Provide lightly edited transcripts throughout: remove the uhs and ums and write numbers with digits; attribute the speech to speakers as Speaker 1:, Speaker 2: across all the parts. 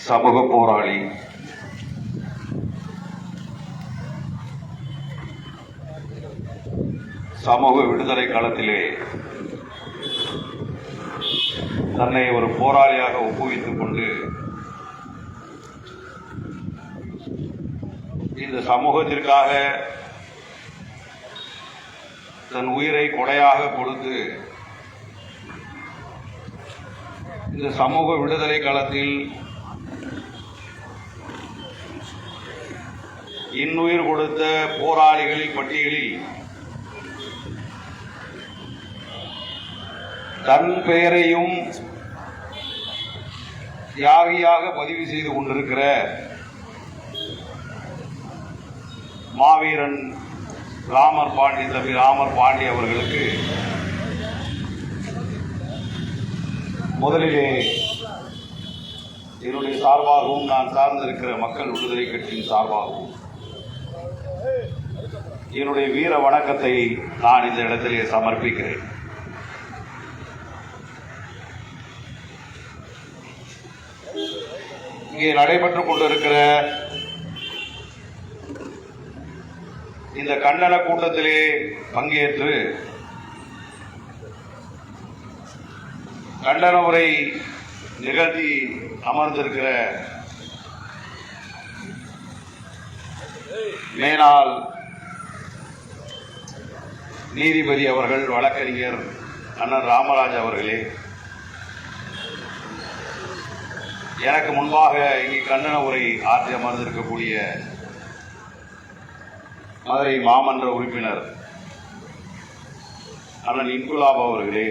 Speaker 1: சமூக போராளி, சமூக விடுதலை களத்திலே தன்னை ஒரு போராளியாக ஒப்புவித்துக் கொண்டு இந்த சமூகத்திற்காக தன் உயிரை கொடையாக கொடுத்து இந்த சமூக விடுதலை களத்தில் இன்னுயிர் கொடுத்த போராளிகளின் பட்டியலில் தன் பெயரையும் தியாகியாக பதிவு செய்து கொண்டிருக்கிற மாவீரன் ராமர் பாண்டி, தம்பி ராமர் பாண்டி அவர்களுக்கு முதலிலே என்னுடைய சார்பாகவும் நான் சார்ந்திருக்கிற மக்கள் விடுதலை கட்சியின் சார்பாகவும் என்னுடைய வீர வணக்கத்தை நான் இந்த இடத்திலே சமர்ப்பிக்கிறேன். இங்கே நடைபெற்றுக் கொண்டிருக்கிற இந்த கண்டன கூட்டத்திலே பங்கேற்று கண்டன உரை நிகழ்த்தி அமர்ந்திருக்கிற மேலாள் நீதிபதி அவர்கள், வழக்கறிஞர் அண்ணன் ராமராஜ் அவர்களே, எனக்கு முன்பாக இங்கே கண்டன உரை ஆற்றி அமர்ந்திருக்கக்கூடிய மதுரை மாமன்ற உறுப்பினர் அண்ணன் இன்குலாப் அவர்களே,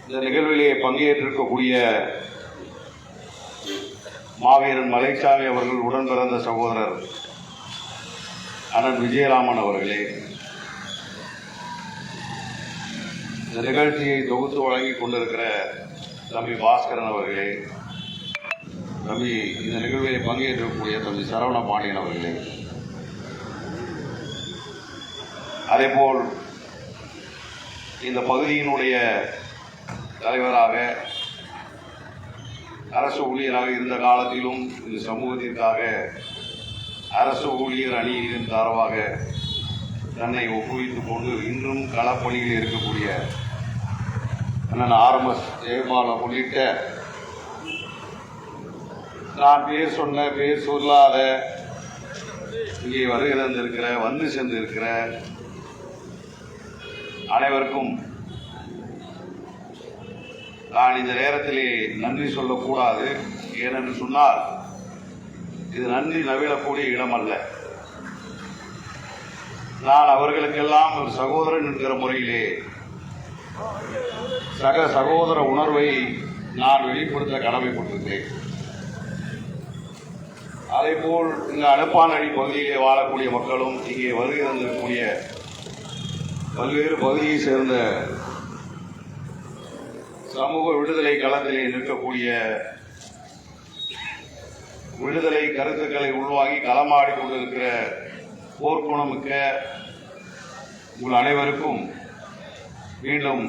Speaker 1: இந்த நிகழ்விலே பங்கேற்றிருக்கக்கூடிய மாவீரன் மலைச்சாமி அவர்கள் உடன் பிறந்த சகோதரர் அண்ணன் விஜயராமன் அவர்களே, இந்த நிகழ்ச்சியை தொகுத்து வழங்கிக் கொண்டிருக்கிற தம்பி பாஸ்கரன் அவர்களே, தம்பி இந்த நிகழ்வில் பங்கேற்றக்கூடிய தம்பி சரவண பாண்டியன் அவர்களே, அதேபோல் இந்த பகுதியினுடைய தலைவராக அரசு ஊழியராக இருந்த காலத்திலும் இந்த சமூகத்திற்காக அரசு ஊழியர் அணியின் சார்பாக தன்னை ஒப்புவித்துக் கொண்டு இன்றும் களப்பணியில் இருக்கக்கூடிய அண்ணன் RMS ஜெயபாலம் உள்ளிட்ட நான் பேர் சொன்ன பேர் சொல்லாத இங்கே வருகை தந்திருக்கிற வந்து சென்றிருக்கிற அனைவருக்கும் நான் இந்த நேரத்திலே நன்றி சொல்லக்கூடாது. ஏனென்று சொன்னால் இது நன்றி நவிழக்கூடிய இடம் அல்ல. நான் அவர்களுக்கெல்லாம் ஒரு சகோதரன் என்கிற முறையிலே சக சகோதர உணர்வை நான் வெளிப்படுத்த கடமைப்பட்டிருக்கிறேன். அதேபோல் இந்த அனுப்பானடி பகுதியிலே வாழக்கூடிய மக்களும் இங்கே வருகை தந்திருக்கக்கூடிய பல்வேறு பகுதியை சேர்ந்த சமூக விடுதலை களத்திலே நிற்கக்கூடிய விடுதலை கருத்துக்களை உள்வாங்கி களமாடி கொண்டிருக்கிற போர்க்குணமிக்க உங்கள் அனைவருக்கும் மீண்டும்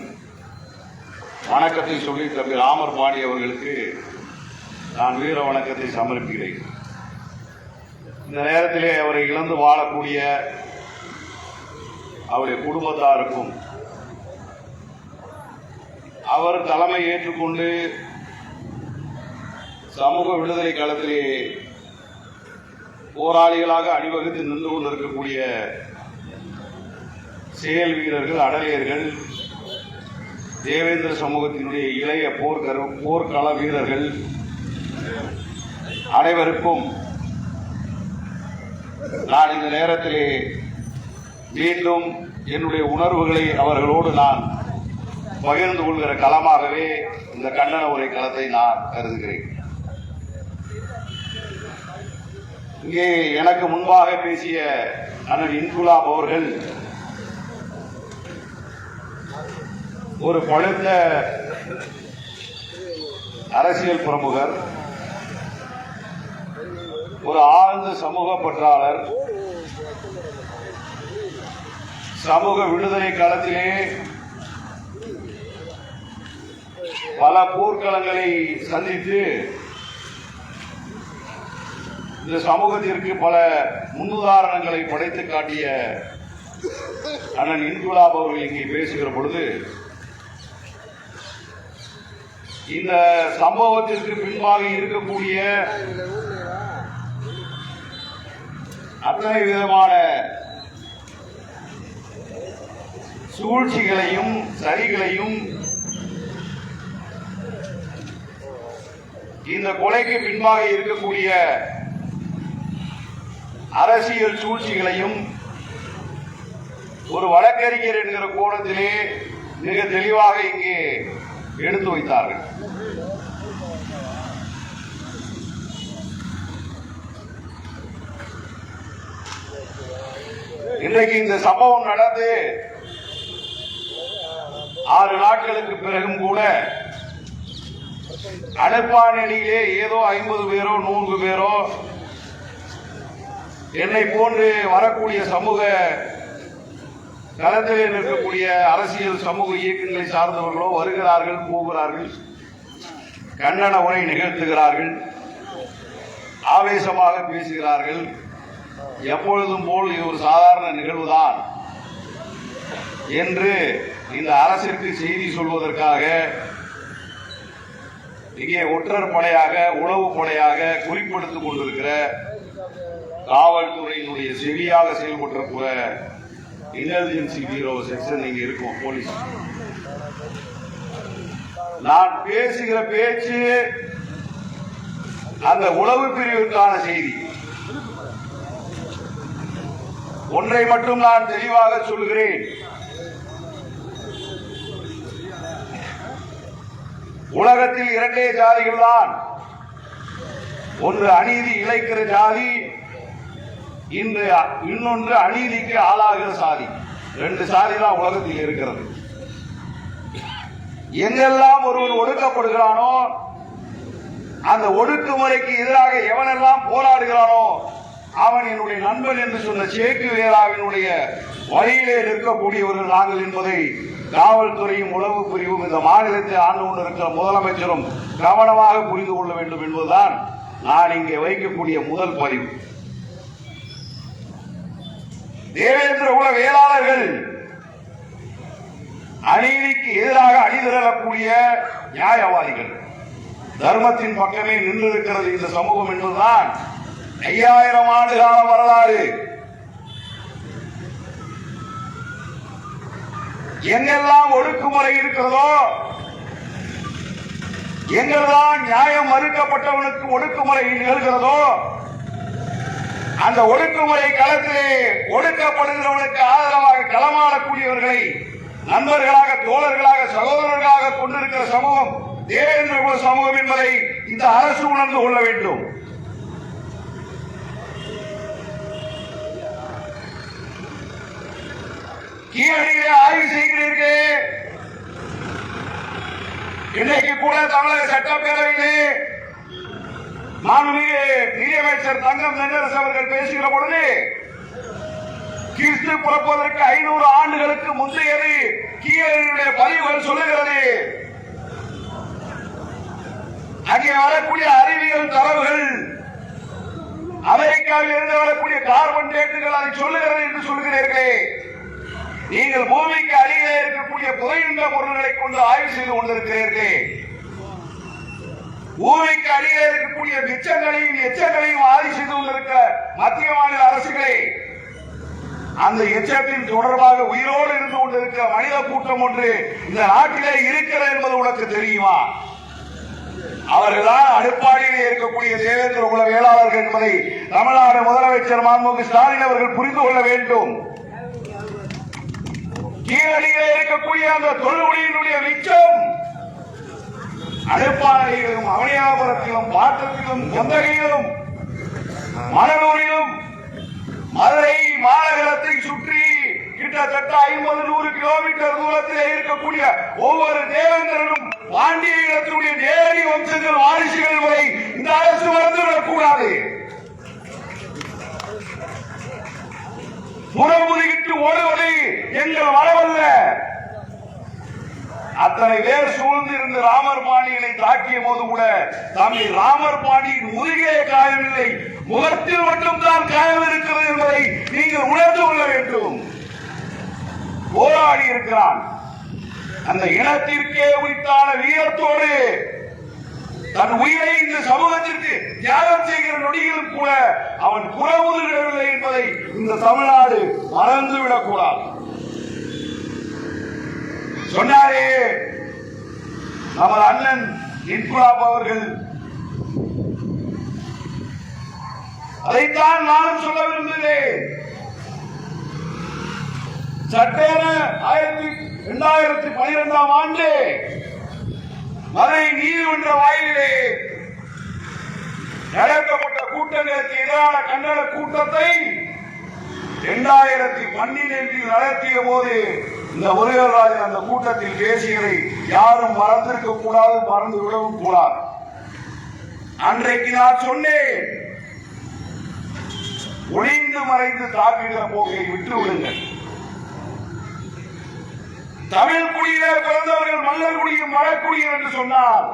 Speaker 1: வணக்கத்தை சொல்லி தம்பி ராமர் பாண்டி அவர்களுக்கு நான் வீர வணக்கத்தை சமர்ப்பிக்கிறேன். இந்த நேரத்திலே அவரை இழந்து வாழக்கூடிய அவருடைய குடும்பத்தாருக்கும் அவர் தலைமை ஏற்றுக்கொண்டு சமூக விடுதலை களத்திலே போராளிகளாக அணிவகுத்து நின்று கொண்டிருக்கக்கூடிய செயல் வீரர்கள், அடலியர்கள், தேவேந்திர சமூகத்தினுடைய இளைய போர்க்கள வீரர்கள் அனைவருக்கும் நான் இந்த நேரத்திலே மீண்டும் என்னுடைய உணர்வுகளை அவர்களோடு நான் பகிர்ந்து கொள்கிற களமாகவே இந்த கண்டன உரை களத்தை நான் கருதுகிறேன். இங்கே எனக்கு முன்பாக பேசிய அண்ணன் இன்குலாப் அவர்கள் ஒரு பழுத்த அரசியல் பிரமுகர், ஒரு ஆழ்ந்த சமூக பற்றாளர், சமூக விடுதலை களத்திலே பல போர்க்களங்களை சந்தித்து இந்த சமூகத்திற்கு பல முன்னுதாரணங்களை படைத்து காட்டிய அண்ணன் இன்குலாப் அவர்கள் இங்கே பேசுகிற பொழுது இந்த சம்பவத்திற்கு பின்பாக இருக்கக்கூடிய அத்தனை விதமான சூழ்ச்சிகளையும் சரிகளையும் இந்த கொலைக்கு பின்பாக இருக்கக்கூடிய அரசியல் சூழ்ச்சிகளையும் ஒரு வழக்கறிஞர் என்கிற கோணத்திலே மிக தெளிவாக இங்கே எடுத்து வைத்தார்கள். இன்றைக்கு இந்த சம்பவம் நடந்து 6 நாட்களுக்கு பிறகும் கூட அடப்பாடியிலே ஏதோ 50 பேரோ 100 பேரோ என்னை போன்று வரக்கூடிய சமூக களத்தில் இருக்கக்கூடிய அரசியல் சமூக இயக்கங்களை சார்ந்தவர்களோ வருகிறார்கள், போகிறார்கள், கண்டன உரை நிகழ்த்துகிறார்கள், ஆவேசமாக பேசுகிறார்கள். எப்பொழுதும் போல் இது ஒரு சாதாரண நிகழ்வுதான் என்று இந்த அரசிற்கு செய்தி சொல்வதற்காக இங்கே ஒற்றர் படையாக, உளவு படையாக குறிப்பிடுத்திக் கொண்டிருக்கிற காவல்துறையினுடைய செவியாக செயல்பட்டிருக்கிற இன்டெலிஜென்சி பியூரோ செக்ஷன் இங்க இருக்கும் போலீஸ். நான் பேசுகிற பேச்சு அந்த உளவு பிரிவிற்கான செய்தி. ஒன்றை மட்டும் நான் தெளிவாக சொல்கிறேன், உலகத்தில் 2 ஜாதிகள் தான். ஒன்று அநீதி இழைக்கிற ஜாதி, இன்னொன்று அநீதிக்கு ஆளாகிற சாதி. 2 சாதி தான் உலகத்தில் இருக்கிறது. எங்கெல்லாம் ஒருவன் ஒடுக்கப்படுகிறானோ, அந்த ஒடுக்குமுறைக்கு எதிராக எவனெல்லாம் போராடுகிறானோ அவன் என்னுடைய நண்பன் என்று சொன்ன சேக்குவேராவினுடைய வழியிலே நிற்கக்கூடியவர்கள் நாங்கள் என்பதை காவல்துறையும் உளவு பிரிவும் இந்த மாநிலத்தை ஆண்டு கொண்டிருக்கிற முதலமைச்சரும் கவனமாக புரிந்து கொள்ள வேண்டும் என்பதுதான் நான் இங்கே வைக்கக்கூடிய முதல் பதிவு. தேவேந்திர குல வேளாளர்கள் அநீதிக்கு எதிராக அணிதிரளக்கூடிய நியாயவாதிகள், தர்மத்தின் பக்கமே நின்றிருக்கிறது இந்த சமூகம் என்பதுதான் 5000 ஆண்டு கால வரலாறு. எங்கெல்லாம் ஒடுக்குமுறை இருக்கிறதோ, எங்கெல்லாம் நியாயம் மறுக்கப்பட்டவனுக்கு ஒடுக்குமுறை நிகழ்கிறதோ, அந்த ஒடுக்குமுறை களத்திலே ஒடுக்கப்படுகிறவனுக்கு ஆதரவாக களமாடக்கூடியவர்களை நண்பர்களாக, தோழர்களாக, சகோதரர்களாக கொண்டிருக்கிற சமூகம் தேவேந்திர குல சமூகம் என்பதை இந்த அரசு உணர்ந்து கொள்ள வேண்டும். கீழடியிலே ஆய்வு செய்கிறீர்களே, இன்றைக்கு கூட தமிழக சட்டப்பேரவையிலே மாண்புமிகு நிதியமைச்சர் தங்கம் தென்னரசு அவர்கள் பேசுகிற பொழுது கிறிஸ்து பிறப்பதற்கு 500 ஆண்டுகளுக்கு முந்தையது கீழடியுடைய பதிவுகள் சொல்லுகிறது. அங்கே வரக்கூடிய அறிவியல் தரவுகள், அமெரிக்காவில் இருந்து வரக்கூடிய கார்பன் டேட்டுகள் அதை சொல்லுகிறது என்று சொல்லுகிறீர்களே. நீங்கள் பூமிக்கு அடியிலே இருக்கக்கூடிய புதையுண்ட பொருள்களை கொண்டு ஆய்வு செய்து கொண்டிருக்கிறீர்களே. பூமிக்கு அடியிலே இருக்கக்கூடிய மிச்சங்களையும் எச்சங்களையும் ஆய்வு செய்து கொண்டிருக்கிற மத்திய மாநில அரசுகளே, அந்த எச்சத்தின் தொடர்பாக உயிரோடு இருந்து கொண்டிருக்கிற மனித கூட்டம் ஒன்று இந்த நாட்டிலே இருக்கிறது என்பது உனக்கு தெரியுமா? அவர்கள்தான் அடுப்பாடியிலே இருக்கக்கூடிய தேவேந்திர குல வேளாளர்கள் என்பதை தமிழ்நாடு முதலமைச்சர் மாண்புமிகு ஸ்டாலின் அவர்கள் புரிந்து கொள்ள வேண்டும். கீழடியிலே இருக்கக்கூடிய அந்த தொல்குடியினுடைய மிச்சம் அடுப்பாடியிலும், அவனியாபுரத்திலும், பாட்டத்திலும், கொந்தகையிலும், மணலூரிலும், மதுரை மாநகரத்தை சுற்றி கிட்டத்தட்ட 50-100 கிலோமீட்டர் தூரத்தில் இருக்கக்கூடிய ஒவ்வொரு தேவேந்திரனும் பாண்டிய இனத்தினுடைய நேரடி வம்சங்கள், வாரிசுகள் என்பதை இந்த அரசு மறந்துவிடக்கூடாது. புறமுதுகிட்டு ஓடுவது எங்கள் வரவல்ல. அத்தனை பேர் சூழ்ந்து இருந்த ராமர் பாண்டியனை தாக்கிய போது கூட தம்பி ராமர் பாண்டியின் முதுகே காயமில்லை, முகத்தில் மட்டும்தான் காயம் இருக்கிறது என்பதை நீங்கள் உணர்ந்து கொள்ள வேண்டும். போராடி இருக்கிறான். அந்த இனத்திற்கே உரித்தான வீரத்தோடு தன் உயிரை இந்த சமூகத்திற்கு தியாகம் செய்கிற நொடியிலும் கூட அவன் புறமுதுகிடவில்லை என்பதை இந்த தமிழ்நாடு மறந்துவிடக் கூடாது. சொன்னாரே நமது அண்ணன் இன்குலாப் அவர்கள், அதைத்தான் நானும் சொல்ல விரும்புகிறேன். சட்டேன 2012ஆம் ஆண்டு மதுரை நீதிமன்ற வாயிலே நடத்தப்பட்ட கூட்டங்களுக்கு எதிரான கண்டன கூட்டத்தை 2012 நடத்திய போது இந்த முருகராஜன் அந்த கூட்டத்தில் பேசியதை யாரும் மறந்திருக்க கூடாது, மறந்து விடவும் கூடாது. அன்றைக்கு நான் சொன்னேன், ஒளிந்து மறைந்து தாக்குகிற போக்கை விட்டு விடுங்கள். தமிழ் குடியிலே பிறந்தவர்கள் மல்லர் குடியும் மழக்குடியும் என்று சொன்னார்.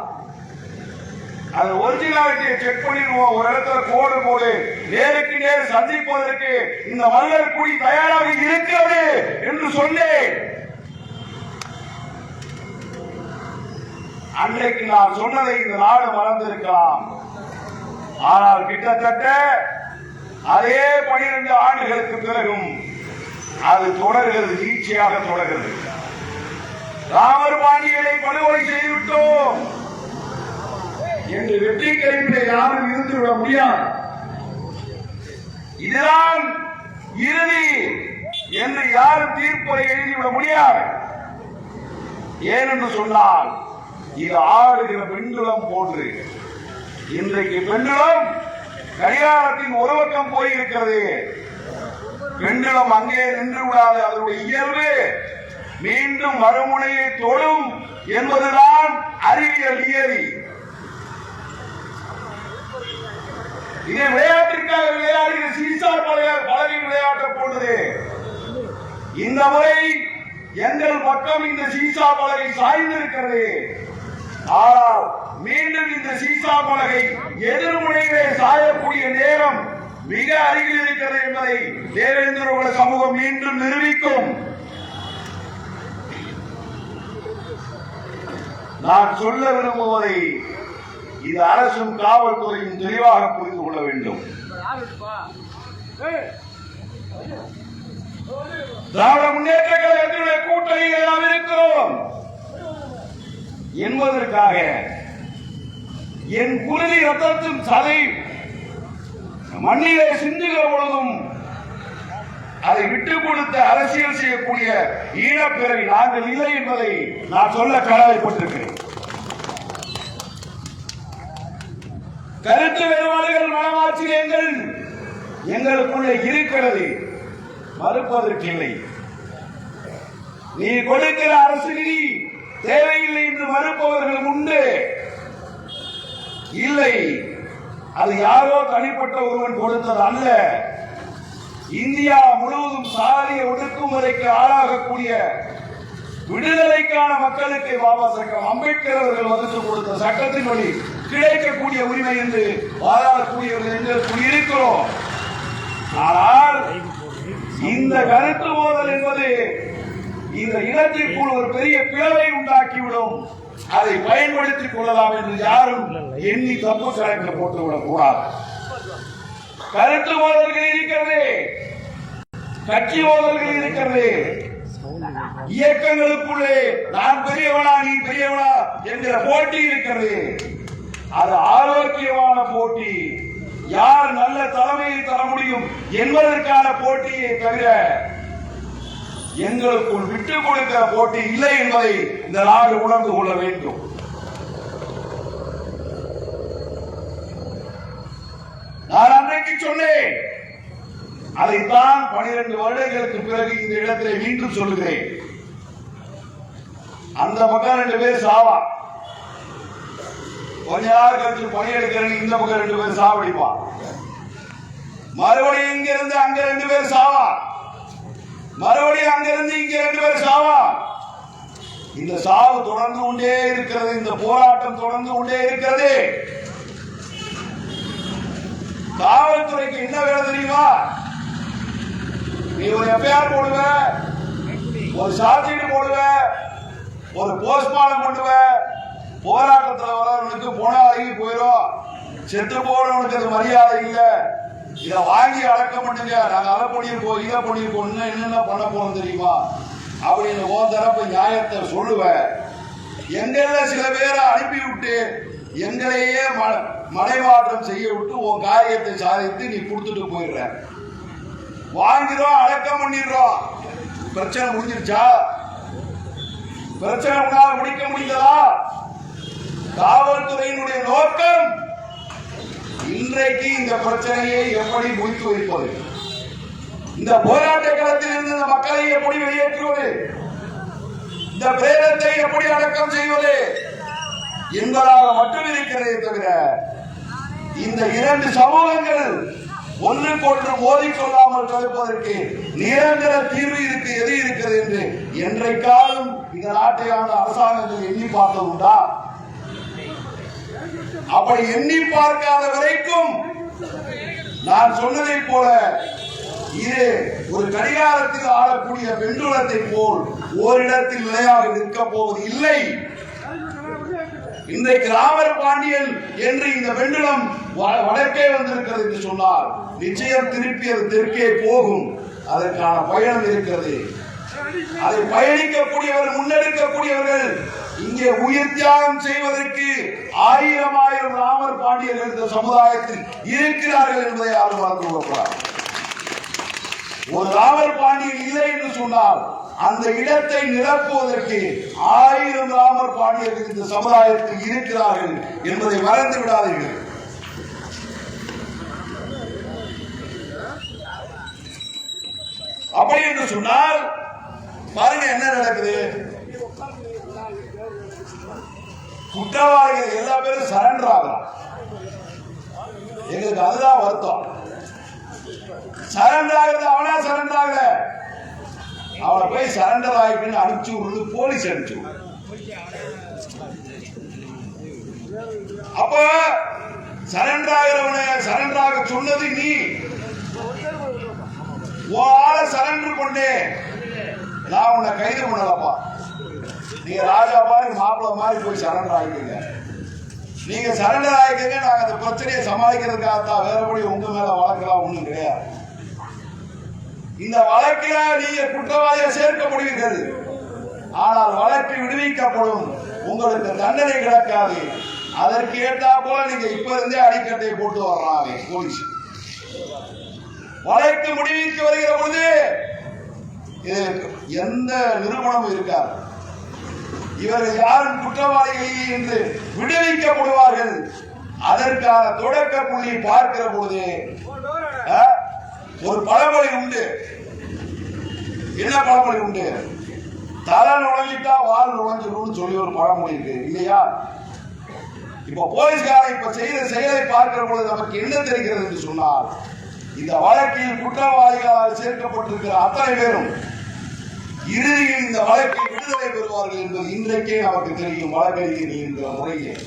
Speaker 1: அது ஒரிஜினாலிட்டியை செக் பண்ணிடுவோம். ஒரு இடத்துல கோடு போடு, நேருக்கு நேர் சந்திப்பதற்கு இந்த மல்லர் குடி தயாராக இருக்கிறது என்று சொன்னேன். அன்றைக்கு நான் சொன்னதை இந்த நாடு மறந்திருக்கலாம். ஆனால் கிட்டத்தட்ட அதே 12 ஆண்டுகளுக்கு பிறகும் அது தொடர்கிறது, நீட்சியாக தொடர்கிறது. ராமர் பாண்டியனை படுகொலை செய்துவிட்டோம் என்று வெற்றி கழிப்பிலே யாரும் இருந்துவிட முடியாது. இதுதான் இறுதி என்று யாரும் தீர்ப்பை எழுதிவிட முடியாது. ஏனென்று சொன்னால் இது ஆடுகிற பெண்குளம் போன்று. இன்றைக்கு பெண்குளம் கடிகாரத்தின் ஒரு பக்கம் போயிருக்கிறது. பெண்குளம் அங்கே நின்று விடாது. அதனுடைய இயல்பு மீண்டும் மறுமுனையை தொடும் என்பதுதான் அறிவியல் இயறி. இதை விளையாட்டிற்காக விளையாடுகிற சீசா பலகை விளையாட்ட போன்றது. இந்த முறை எங்கள் பக்கம் இந்த சீசா பலகை சாய்ந்திருக்கிறது. ஆனால் மீண்டும் இந்த சீசா பலகை எதிர்முனையிலே சாயக்கூடிய நேரம் மிக அருகில் இருக்கிறது என்பதை தேவேந்திர குல சமூகம் மீண்டும் நிரூபிக்கும். நான் சொல்ல விரும்புவதை இது அரசும் காவல்துறையும் தெளிவாக புரிந்து கொள்ள வேண்டும். திராவிட முன்னேற்ற கழகத்தினுடைய கூட்டணியில் நாம் இருக்கிறோம் என்பதற்காக என் குருதி ரத்தத்தின் சதை மண்ணிலே சிந்துகிற பொழுதும் அதை விட்டுக் கொடுத்து அரசியல் செய்யக்கூடிய ஈழப்பிறவி நாங்கள் இல்லை என்பதை நான் சொல்ல கடமைப்பட்டிருக்கிறேன். கருத்து வேறுபாடுகள் மனமாச்சரியங்கள் எங்களுக்குள்ளே இருக்கிறது, மறுப்பதற்கில்லை. நீ கொடுக்கிற அரசு நிதி தேவையில்லை என்று மறுப்பவர்கள் உண்டு. இல்லை, அது யாரோ தனிப்பட்ட ஒருவன் கொடுத்தது அல்ல. இந்தியா முழுவதும் சாதிய ஒடுக்குமுறைக்கு ஆளாகக்கூடிய விடுதலைக்கான மக்களுக்கு பாபா சாஹேப் அம்பேத்கர் அவர்கள் வகுத்து கொடுத்த சட்டத்தின் வழி கிடைக்கக்கூடிய உரிமை என்று வாதாடக்கூடியவர்கள் எங்களுக்கு இருக்கிறோம். ஆனால் இந்த கருத்து மோதல் என்பது இந்த இனத்திற்குள் ஒரு பெரிய பிளவை உண்டாக்கிவிடும். அதை பயன்படுத்திக் கொள்ளலாம் என்று யாரும் எண்ணி தப்பு கணக்கு போட்டுவிடக் கூடாது. கருத்து மோதல்கள் இருக்கிறது, கட்சி மோதல்கள் இருக்கிறது, இயக்கங்களுக்குள்ளே நான் பெரியவனா நீ பெரியவனா என்கிற போட்டி இருக்கிறது. அது ஆரோக்கியமான போட்டி, யார் நல்ல தலைமையை தர முடியும் என்பதற்கான போட்டியை தவிர எங்களுக்குள் விட்டுக் கொடுக்கிற போட்டி இல்லை என்பதை இந்த நாடு உணர்ந்து கொள்ள வேண்டும். நான் அன்றைக்கு சொன்னேன், அதைத்தான் 12 வருடங்களுக்கு பிறகு இந்த இடத்திலே மீண்டும் சொல்லுகிறேன். அந்த பக்கம் 2 பேர் சாவா, கொஞ்ச நாள் கழிச்சு பணியெடுக்கிறேன், இந்த பக்கம் 2 பேர் சாவடிப்பான். மறுபடியும் இங்க இருந்து அங்க 2 பேர் சாவா, மறுபடியும் அங்கிருந்து இங்க 2 பேர் சாவா. இந்த சாவு தொடர்ந்து கொண்டே இருக்கிறது, இந்த போராட்டம் தொடர்ந்து கொண்டே இருக்கிறது. காவல்துறைக்கு என்ன வேலை தெரியுமா? நீ ஒரு எஃப்ஐஆர் போடுவ, ஒரு சார்ஜ் போடுவ, ஒரு போஸ்ட்மார்ட்டம் பண்ணுவ, போராட்டத்தில் வரவனுக்கு போனா அழகி போயிடும், செத்து போறவனுக்கு அது மரியாதை இல்லை, இதை வாங்கி அடக்கம் பண்ணுங்க, நாங்க அதை பண்ணிருக்கோம் இதை பண்ணிருக்கோம் என்னென்ன பண்ண போறோம் தெரியுமா அப்படின்னு உன் தரப்பு நியாயத்தை சொல்லுவ. எங்கள சில பேரை அனுப்பி விட்டு எங்களையே மடைமாற்றம் செய்ய விட்டு உன் காரியத்தை சாதித்து நீ கொடுத்துட்டு போயிடுற. வாங்கிறோம், அடக்கம் பண்ணிடுறோம், பிரச்சனை முடிஞ்சிருச்சா? பிரச்சனை உன்னால முடிக்க முடிந்ததா? காவல்துறையினுடைய நோக்கம் இன்றைக்கு இந்த பிரச்சனையை எப்படி முடித்து வைப்பது, இந்த போராட்ட களத்தில் இருந்து இந்த மக்களை எப்படி வெளியேற்றுவது, இந்த பிரேதத்தை எப்படி அடக்கம் செய்வது என்பதாக மட்டும் இருக்கிறதே தவிர இந்த இரண்டு சமூகங்கள் ஒன்றுக்கொன்று மோதிக்கொள்ளாமல் தடுப்பதற்கு நிரந்தர தீர்வு இருக்கு எது இருக்கிறது என்று என்றைக்காலும் இந்த நாட்டையான அரசாங்கங்கள் எண்ணி பார்த்ததுண்டா? அப்படி எண்ணி பார்க்காத வரைக்கும் நான் சொன்னதை போல இது ஒரு கடிகாரத்தில் ஆடக்கூடிய பெண்டுலத்தை போல் ஓரிடத்தில் நிலையாக நிற்க போவது இல்லை. இன்றைக்கு ராமர் பாண்டியன் என்று இந்த பெண்டுலம் வடக்கே வந்திருக்கிறது என்று சொன்னால் நிச்சயம் திருப்பி அது தெற்கே போகும். அதற்கான பயணம் இருக்கிறது. அதை பயணிக்கக்கூடியவர் முன்னெடுக்கக்கூடியவர்கள் இங்கே உயிர் தியாகம் செய்வதற்கு ஆயிரம் ஆயிரம் ராமர் பாண்டியர்கள் இந்த சமுதாயத்தில் இருக்கிறார்கள் என்பதை யாரும் மறந்து கொள்ளக்கூடாது. ஒரு ராமர் பாண்டியன் இல்லை என்று சொன்னால் அந்த இடத்தை நிரப்புவதற்கு ஆயிரம் ராமர் பாண்டியர்கள் இந்த சமுதாயத்தில் இருக்கிறார்கள் என்பதை மறந்து விடாதீர்கள். அப்படி என்று சொன்னால் பாருங்க என்ன நடக்குது. குற்றவாளிகள் எல்லா பேரும் சரண்டர் ஆகலாம். எங்களுக்கு அதுதான் வருத்தம். சரண்டர் ஆகிறது அவனா சரண்டர் ஆகல, அவனை போய் சரண்டர் ஆகிட்டு அனுப்பிச்சு விடுறது போலீஸ் அனுப்பிச்சு. அப்ப சரண்டர் ஆகிறவனை சரண்டர் ஆக சொன்னது நீ. ஆளை சரண்டர் பண்ணே, நான் உன்னை கைது பண்ணலப்பா. நீங்க ராஜா மாதிரி மாப்பிள்ள மாதிரி போய் சரண்டர் ஆகிக்கங்க. நீங்க சரண்டர் ஆகிக்கங்க, நாங்க அந்த பிரச்சனையை சமாளிக்கிறதுக்காகத்தான், வேறபடி உங்க மேல வழக்கெல்லாம் ஒண்ணும் கிடையாது. இந்த வழக்கில நீங்க குற்றவாளியை சேர்க்கப்படுவீர்கள், ஆனால் வழக்கு விடுவிக்கப்படும், உங்களுக்கு தண்டனை கிடைக்காது. அதற்கு ஏற்றா போல நீங்க இப்ப இருந்தே அடிக்கட்டை போட்டு வர்றாங்க போலீஸ். வழக்கு முடிவுக்கு வருகிற பொழுது எந்த நிறுவனமும் இருக்காது. இவர்கள் யாரும் குற்றவாளிகள் என்று விடுவிக்கப்படுவார்கள். அதற்கான தொடக்க புள்ளி பார்க்கிற பொழுது ஒரு பழமொழி உண்டு. என்ன பழமொழி உண்டு? தலை நுழைஞ்சிட்டா வால் நுழைஞ்சிடும் சொல்லி ஒரு பழமொழி இருக்கு இல்லையா? இப்ப போலீஸ்காரன் இப்ப செய்த செயலை பார்க்கிற பொழுது நமக்கு என்ன தெரிகிறது என்று சொன்னால், இந்த வழக்கில் குற்றவாளிகளால் சேர்க்கப்பட்டிருக்கிற அத்தனை பேரும் இறுதியில் இந்த வழக்கில் விடுதலை பெறுவார்கள் என்பது இன்றைக்கே நமக்கு தெரியும். வழக்கறிஞர்கள் என்கிற முறையில்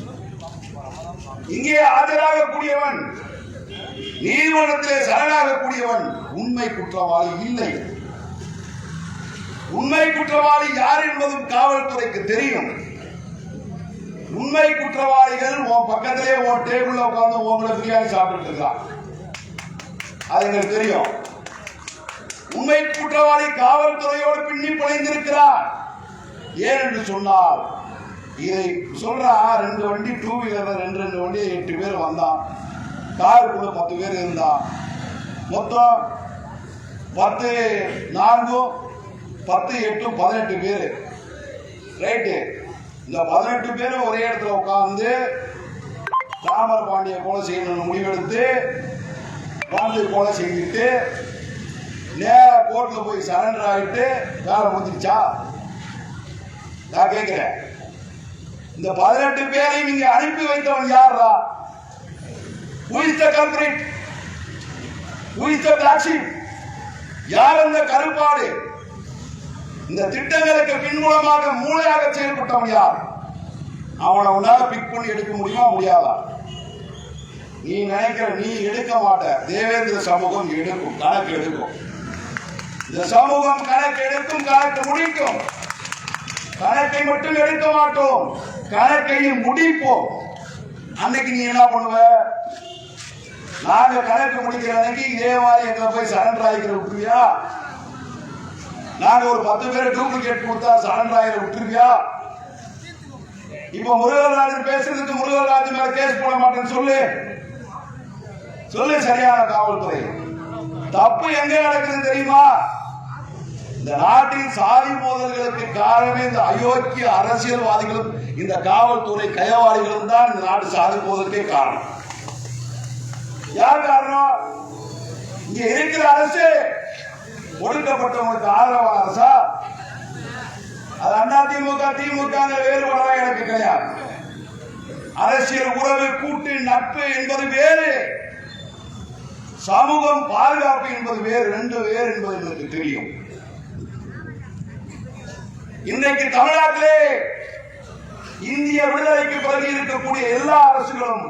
Speaker 1: இங்கே ஆஜராகக்கூடியவன், நீதிமன்றத்திலே சரணாகக்கூடியவன் உண்மை குற்றவாளி இல்லை. உண்மை குற்றவாளி யார் என்பதும் காவல்துறைக்கு தெரியும். உண்மை குற்றவாளிகள் உன் பக்கத்திலே உன் டேபிள்ல உட்கார்ந்து உங்களை பிரியாணி சாப்பிட்டு இருக்கான், அது எங்களுக்கு தெரியும். உண்மை குற்றவாளி காவல்துறையோடு பின்னி பிணைந்திருக்கிறார். ஏன் என்று சொன்னால், இதை சொல்றா 2 வண்டி டூ வீலர் 2 வண்டி 8 பேர் வந்தான், காருக்குள்ள 10 பேர் இருந்தான், மொத்தம் 10 4 10 8 18 பேர். ரைட்டு, இந்த 18 பேரும் ஒரே இடத்துல உட்கார்ந்து ராமர் பாண்டிய கொலை செய்யணும்னு முடிவெடுத்து வந்து கொலை செஞ்சுட்டு நேர கோர்ட்ல போய் சரண்டர் ஆகிட்டு வேலை முடிஞ்சிருச்சா? நான் கேட்கிறேன், இந்த 18 பேரை நீங்க அனுப்பி வைத்தவன் யாரா? Who is the culprit? Who is the black sheep? யார் அந்த கருப்பாடு? இந்த திட்டங்களுக்கு பின்புலமாக மூளையாக செயல்பட்டவன் யார்? அவனை உன்னால பிக் பண்ணி எடுக்க முடியுமா? முடியாதா? நீ நினைக்கிற நீ எடுக்க மாட்ட. தேவேந்திர சமூகம் எடுக்கும், கணக்கு எடுக்கும். இந்த சமூகம் கணக்கு எடுக்கும், கணக்கு முடிக்கும். கணக்கை மட்டும் எடுக்க மாட்டோம், கணக்கையும் முடிப்போம். அன்னைக்கு நீ என்ன பண்ணுவ? நாங்க கணக்கு முடிக்கிற அன்னைக்கு இதே மாதிரி எங்களை போய் சரண்டர் ஆகிக்கிற விட்டுருவியா? நாங்க ஒரு 10 பேர் டூப்ளிகேட் கொடுத்தா சரண்டர் ஆகிற விட்டுருவியா? இப்ப முருகராஜன் பேசுறதுக்கு முருகராஜன் மேல கேஸ் போட மாட்டேன்னு சொல்லு. சரியான காவல்துறை. தப்பு எங்க நடக்குது தெரியுமா? இந்த நாட்டில் சாதி மோதல்களுக்கு காரணமே இந்த அயோக்கிய அரசியல்வாதிகளும் இந்த காவல்துறை கையவாளிகளும் தான் இந்த நாட்டு சாதி மோதலுக்கே காரணம். யார் காரணம்? இங்க இருக்கிற அரசு ஒடுக்கப்பட்டவங்களுக்கு ஆதரவான அரசா? அது அதிமுக திமுக வேறுபாடா எனக்கு கிடையாது. அரசியல் உறவு, கூட்டு, நட்பு என்பது வேறு, சமூகம் பாதுகாப்பு என்பது வேறு. ரெண்டு வேறு என்பது எனக்கு தெரியும். இன்றைக்கு தமிழ்நாட்டிலே இந்திய விடுதலைக்கு பிறகு இருக்கக்கூடிய எல்லா அரசுகளும்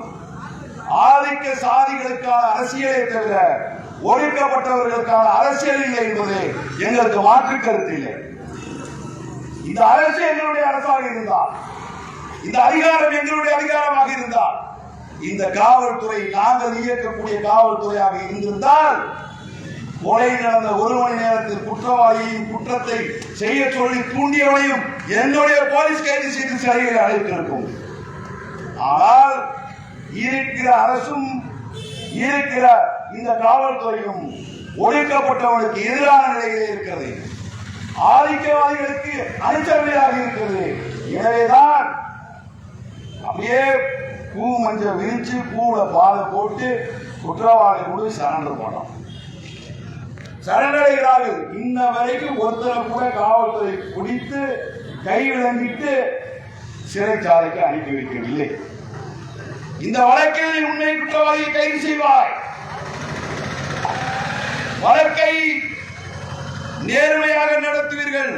Speaker 1: ஆதிக்க சாதிகளுக்கான அரசியலை தவிர ஒடுக்கப்பட்டவர்களுக்கான அரசியல் இல்லை என்பது எங்களுக்கு மாற்று கருத்து இல்லை. இந்த அரசு எங்களுடைய அரசாக இருந்தால், இந்த அதிகாரம் எங்களுடைய அதிகாரமாக இருந்தால், இந்த காவல்துறை நாங்கள் இயக்கக்கூடிய காவல்துறையாக இருந்திருந்தால், கொலை நடந்த 1 மணி நேரத்தில் குற்றவாளியின் குற்றத்தை செய்ய சொல்லி தூண்டியவனையும் என்னுடைய போலீஸ் கைது செய்து சிறையில் அழைத்திருக்கும். ஆனால் இருக்கிற அரசும் இருக்கிற இந்த காவல்துறையும் ஒடுக்கப்பட்டவனுக்கு எதிரான நிலையிலே இருக்கிறது, ஆதிக்கவாதிகளுக்கு அனுசரணையாக இருக்கிறது. எனவேதான் அப்படியே பூ மஞ்சள் விரிச்சு பூவுல பாலை போட்டு குற்றவாளி கூட சரண்டர் பண்ணோம். சரணடைகிறார்கள். இன்ன வரைக்கும் ஒருத்தரை கூட காவல்துறை பிடித்து கை விளங்கிட்டு சிறைச்சாலைக்கு அனுப்பி வைக்கவில்லை. இந்த வழக்கில் உண்மை குற்றவாளியை கைது செய்வாய். வழக்கை நேர்மையாக நடத்துவீர்கள்.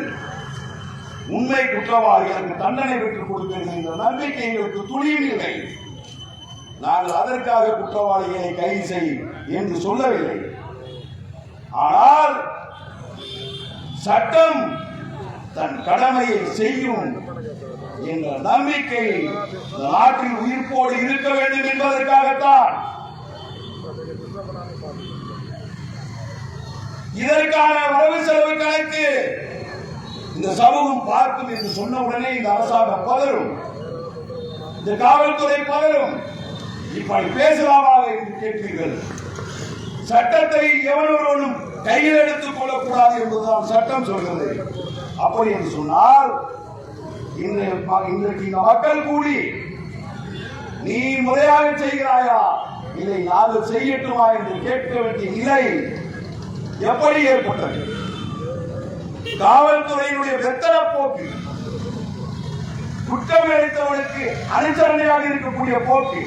Speaker 1: உண்மை குற்றவாளிகளுக்கு தண்டனை பெற்றுக் கொடுப்பீர்கள் என்ற நம்பிக்கை எங்களுக்கு துளியும் இல்லை. நாங்கள் அதற்காக குற்றவாளிகளை கைது செய் என்று சொல்லவில்லை. ஆனால் சட்டம் தன் கடமையை செய்யும் என்ற நம்பிக்கை நாட்டில் உயிர்ப்போடு இருக்க வேண்டும் என்பதற்காகத்தான் இதற்கான வரவு செலவு கணக்கு இந்த சமூகம் பார்க்கும் என்று சொன்ன உடனே இந்த அரசாங்கம் பதறும், இந்த காவல்துறை பதறும். இப்படி பேசலாமா என்று கேட்பீர்கள். சட்டத்தை எவனொருவனும் கையில் எடுத்துக் கொள்ளக்கூடாது என்பதுதான் சட்டம் சொல்கிறது. அப்படி என்று சொன்னால் இன்றைக்கு இந்த மக்கள் கூடி நீ முறையாக செய்கிறாயா, இதை நாங்கள் செய்யட்டுமா என்று கேட்க வேண்டிய நிலை எப்படி ஏற்பட்டது? காவல்துறையினுடைய வெத்தன போக்கு, குற்றம் இழைத்தவனுக்கு அனுசரணையாக இருக்கக்கூடிய போக்கு,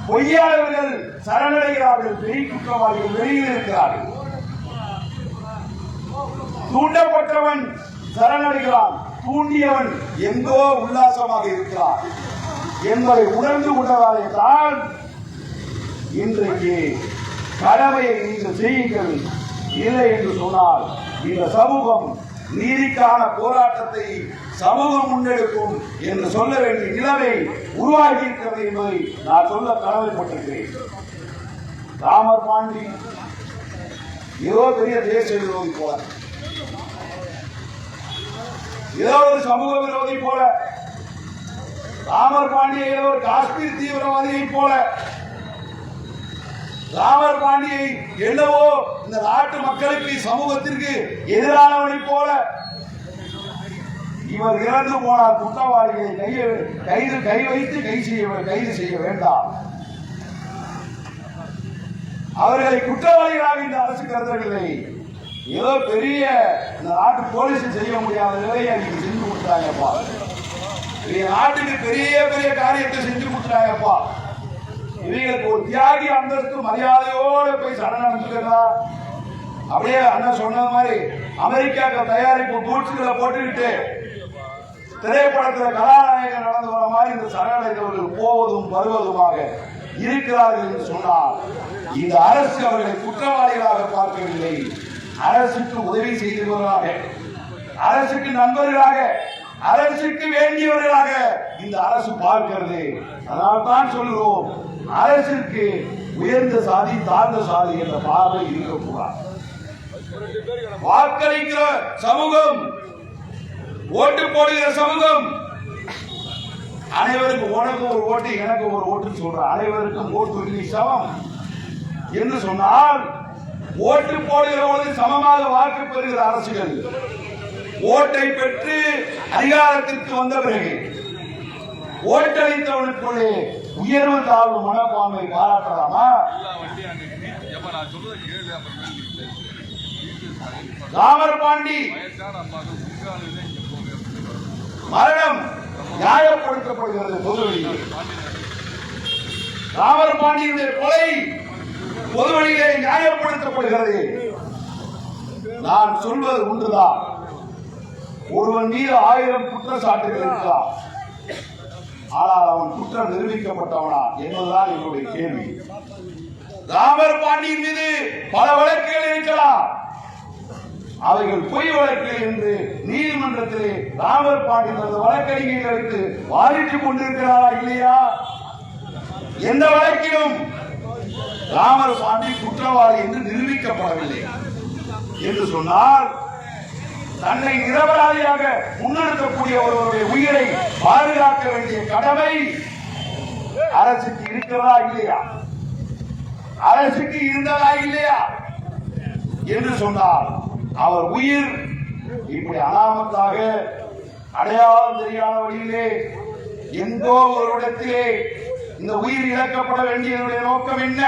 Speaker 1: பொய்யாளர்கள் சரணடைகிறார்கள், பெரிய குற்றவாளிகள் வெளியில் இருக்கிறார்கள், தூண்டப்பட்டவன் சரணடைகிறான், தூண்டியவன் எங்கோ உல்லாசமாக இருக்கிறான் என்பதை உணர்ந்து கொண்டதாலே தான் இன்றைக்கு கடமையை நீங்கள் செய்யுங்கள், இல்லை என்று சொன்னால் இந்த சமூகம் நீதிக்கான போராட்டத்தை சமூகம் முன்னெடுக்கும் என்று சொல்ல வேண்டிய நிலைமை உருவாகி இருக்கிறது என்பதை நான் சொல்ல கடமைப்பட்டிருக்கிறேன். ராமர் பாண்டி ஏதோ பெரிய தேச விரோதி போல, ஏதோ ஒரு சமூக விரோதி போல, ராமர் பாண்டியை ஏதோ ஒரு காஷ்மீர் தீவிரவாதியை போல, ராமர் பாண்டியை என்னவோ இந்த நாட்டு மக்களுக்கு சமூகத்திற்கு எதிரானவனை போல இவர் இறந்து போனார். குற்றவாளிகளை கை வைத்து கைது செய்ய வேண்டாம். அவர்களை குற்றவாளிகளாக இந்த அரசு கருதவில்லை. ஏதோ பெரிய இந்த நாட்டு போலீஸ் செய்ய முடியாத நிலையை நீங்க செஞ்சு கொடுத்தாங்கப்பா. நாட்டுக்கு பெரிய பெரிய காரியத்தை செஞ்சு கொடுத்தாங்கப்பா. இவங்களுக்கு ஒரு தியாகி அந்தஸ்து மரியாதையோடு போய் சரணடைஞ்சுக்கிறதா? அப்படியே அண்ணன் சொன்ன மாதிரி அமெரிக்கா தயாரிப்பு பூட்ஸ்களை போட்டுக்கிட்டு திரைப்படத்தில் கதாநாயகன் நடந்து வர மாதிரி இந்த சரணடைந்தவர்கள் போவதும் வருவதுமாக இருக்கிறார்கள் என்று சொன்னால் இந்த அரசு அவர்களை குற்றவாளிகளாக பார்க்கவில்லை, அரசுக்கு உதவி செய்தவர்களாக, அரசுக்கு நண்பர்களாக, அரசுக்கு வேண்டியவர்களாக இந்த அரசு பார்க்கிறது. அதனால் தான் சொல்கிறோம், அரசுக்கு உயர்ந்த சாதி தாழ்ந்த சாதி என்ற பார்வை இருக்கக்கூடாது. வாக்களிக்கிற சமூகம், ஓட்டு போடுகிற சமூகம், அனைவருக்கும் உனக்கு ஒரு ஓட்டு எனக்கு ஒரு ஓட்டு சொல்ற அனைவருக்கும் ஓட்டு சமம் என்று சொன்னால், ஓட்டு போடுகிறவர்கள் சமமாக வாக்கு பெறுகிற அரசுகள் ஓட்டை பெற்று அதிகாரத்திற்கு வந்த பிறகு ஓட்டளித்தவனுக்குள்ளே உயர்வு தாழ்வு மனப்பான்மை பாராட்டலாமா? ராமர் பாண்டி மரணம் நியாயப்படுத்தப்படுகிறது பொதுவெளியில். ராமர் பாண்டியுடைய கொலை பொதுவெளியிலே நியாயப்படுத்தப்படுகிறது. நான் சொல்வது ஒன்றுதான், ஒருவன் மீது 1000 குற்றச்சாட்டுகள் இருக்கலாம், ஆனால் அவன் குற்றம் நிரூபிக்கப்பட்டவனா என்பதுதான் என்னுடைய கேள்வி. ராமர் பாண்டியின் மீது பல வழக்குகள் இருக்கலாம், அவைகள் பொய் வழக்குகள் என்று நீதிமன்றத்திலே ராமர் பாண்டியன் அந்த வழக்கறிஞர்களுக்கு வாதிட்டுக் கொண்டிருக்கிறாரா இல்லையா? எந்த வழக்கிலும் ராமர் பாண்டி குற்றவாளி என்று நிரூபிக்கப்படவில்லை என்று சொன்னால், தன்னை நிரபராதியாக முன்னெடுக்கக்கூடிய ஒருவருடைய உயிரை பாதுகாக்க வேண்டிய கடமை அரசுக்கு இருக்கிறதா இல்லையா? அரசுக்கு இருந்ததா இல்லையா என்று சொன்னால், அவர் உயிர் இப்படி அனாமத்தாக அடையாளம் தெரியாத வழியிலே எங்கோ ஒரு இடத்திலே இந்த உயிர் இழக்கப்பட வேண்டியதுடைய நோக்கம் என்ன?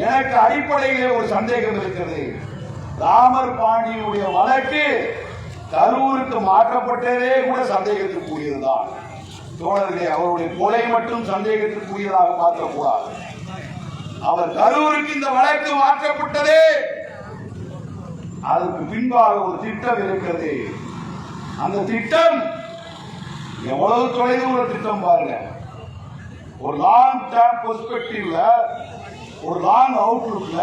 Speaker 1: எனக்கு அடிப்படையிலே ஒரு சந்தேகம் இருக்கிறது. ராமர் பாண்டியனுடைய வழக்கு கரூருக்கு மாற்றப்பட்டதே கூட சந்தேகத்திற்குரியதுதான். தோழர்களே, அவருடைய கொலை மட்டும் சந்தேகத்திற்குரியதாக பார்க்கக்கூடாது. அவர் கரூருக்கு இந்த வழக்கு மாற்றப்பட்டதே அதற்கு பின்பாக ஒரு திட்டம் இருக்கிறது. அந்த திட்டம் எவ்வளவு தொலைதூர திட்டம் பாருங்க. ஒரு லாங் டேர்ம் பெர்ஸ்பெக்டிவ்ல, ஒரு லாங் அவுட்லுக்ல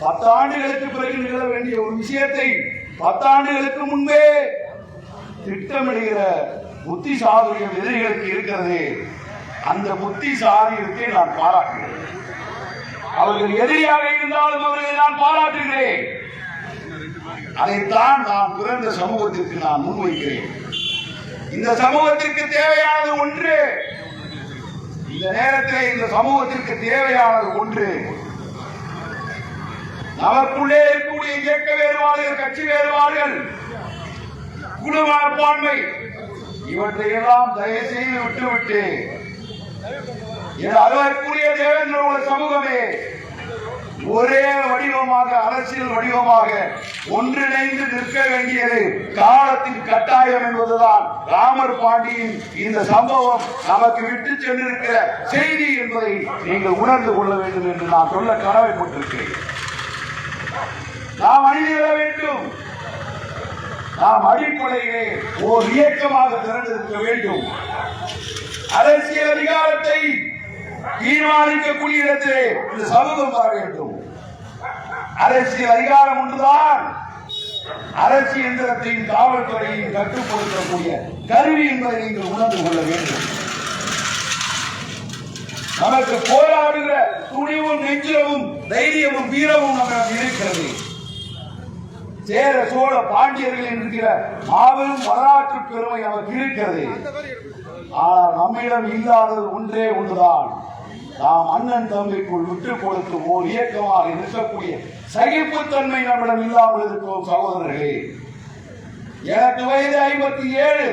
Speaker 1: 10 ஆண்டுகளுக்கு பிறகு நிகழ வேண்டிய ஒரு விஷயத்தை 10 ஆண்டுகளுக்கு முன்பே திட்டமிடுகிற புத்தி சாதுரியம் எதிரிகளுக்கு இருக்கிறது. அந்த புத்தி சாதுரியத்தை நான் பாராட்டுகிறேன். அவர்கள் எதிரியாக இருந்தாலும் அவர்களை நான் பாராட்டுகிறேன். அதைத்தான் நான் பிறந்த சமூகத்திற்கு நான் முன்வைக்கிறேன். இந்த சமூகத்திற்கு தேவையானது ஒன்று, இந்த நேரத்தில் இந்த சமூகத்திற்கு தேவையானது ஒன்று. நமக்குள்ளே இருக்கக்கூடிய இயக்க வேறுபாடுகள், கட்சி வேறுபாடுகள், குழு மனப்பான்மை, இவற்றையெல்லாம் தயவு செய்து விட்டுவிட்டு அதற்குரிய தேவேந்திர சமூகமே ஒரே வடிவமாக, அரசியல் வடிவமாக ஒன்றிணைந்து நிற்க வேண்டியது காலத்தின் கட்டாயம் என்பதுதான் ராமர் பாண்டியின் இந்த சம்பவம் நமக்கு விட்டு சென்றிருக்கிற செய்தி என்பதை நீங்கள் உணர்ந்து கொள்ள வேண்டும் என்று நான் சொல்ல கடமைப்பட்டிருக்கிறேன். நாம் அணிதிர வேண்டும். நாம் அடிப்படையிலே ஓர் இயக்கமாக திரண்டிருக்க வேண்டும். அரசியல் அதிகாரத்தை தீர்மானிக்கக்கூடிய இடத்திலே இந்த சமூகம் வர வேண்டும். அரசியல் அதிகாரம் ஒன்றுதான் அரசு எந்திரத்தையும் காவல்துறையையும் கட்டுப்படுத்தக்கூடிய கருவி என்பதை நீங்கள் உணர்ந்து கொள்ள வேண்டும். நமக்கு போராடுகிற துணிவும் நெஞ்சிலவும் தைரியமும் வீரமும் நமக்கு இருக்கிறது. சேர சோழ பாண்டியர்கள் என்கிற மாபெரும் வரலாற்று பெருமை நமக்கு இருக்கிறது. ஆனால் நம்மிடம் இல்லாதது ஒன்றே ஒன்றுதான், நாம் அண்ணன் தம்பிக்குள் விட்டுக் கொடுத்து ஓர் இயக்கமாக இருக்கக்கூடிய சகிப்புத்தன்மை நம்மிடம் இல்லாமல் இருக்கும். சகோதரர்களே, எனக்கு வயது 57.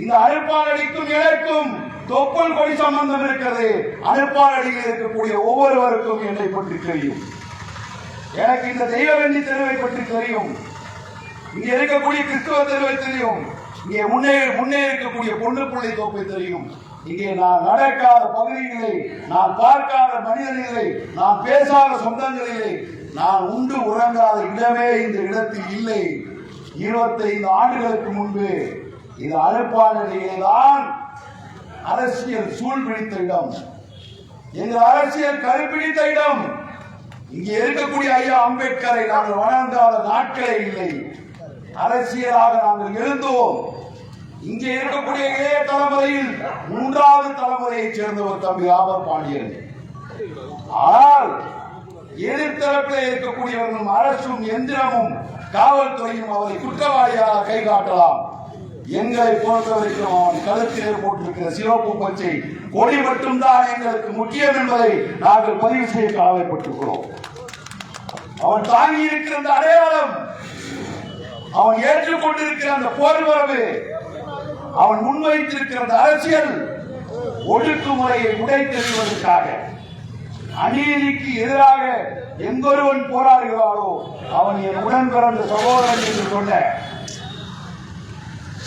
Speaker 1: இந்த அனுப்பாளடிக்கும் எனக்கும் தொப்புள் கொடி சம்பந்தம் இருக்கிறது. அனுப்பாளடியில் இருக்கக்கூடிய ஒவ்வொருவருக்கும் என்னை பற்றி தெரியும். எனக்கு இந்த தெய்வவெள்ளி தெருவை பற்றி தெரியும். இங்கே இருக்கக்கூடிய கிறிஸ்துவ தெருவை தெரியும். இங்கே முன்னே இருக்கக்கூடிய பொண்ணு பிள்ளை தோப்பை தெரியும். இங்கே நான் நடக்காத பகுதிகளை, நான் பார்க்காத மனிதர்களை, நான் பேசாத சொந்தங்களிலே, நான் உண்டு உறங்காத இடமே இந்த இடத்தில் இல்லை. 25 ஆண்டுகளுக்கு முன்பு இது அழுப்பானிலேதான் அரசியல் சூழ் பிடித்த இடம், எங்கள் அரசியல் கருப்பிடித்த இடம். இங்கே இருக்கக்கூடிய ஐயா அம்பேத்கரை நாங்கள் வணங்காத நாட்களே இல்லை. அரசியலாக நாங்கள் எழுந்தோம். இங்கே இருக்கக்கூடிய இளைய தலைமுறையில் 3வது தலைமுறையைச் சேர்ந்தவர் தம்பி ராமர் பாண்டியன். ஆனால் எதிர்த்தரப்பில் இருக்கக்கூடியவர்களும் அரசும் எந்திரமும் காவல்துறையும் அவரை குற்றவாளியாக கை காட்டலாம். எங்களை பொறுத்தவரைக்கும் அவன் கழுத்திலே போட்டிருக்கிற சிவப்பு பச்சை கொடி மட்டும்தான் எங்களுக்கு முக்கியம் என்பதை நாங்கள் பதிவு செய்ய கடமைப்பட்டிருக்கிறோம். அவன் தாங்கி இருக்கிற அந்த அடையாளம், அவன் ஏற்றுக்கொண்டிருக்கிற அந்த போர்வரவு, அவன் முன்வைத்திருக்கிற அந்த அரசியல் ஒடுக்குமுறையை உடைத்தெறிவதற்காக, அநீதிக்கு எதிராக எங்கொருவன் போராடுகிறாரோ அவன் என் உடன் பிறந்த சகோதரன் என்று சொன்ன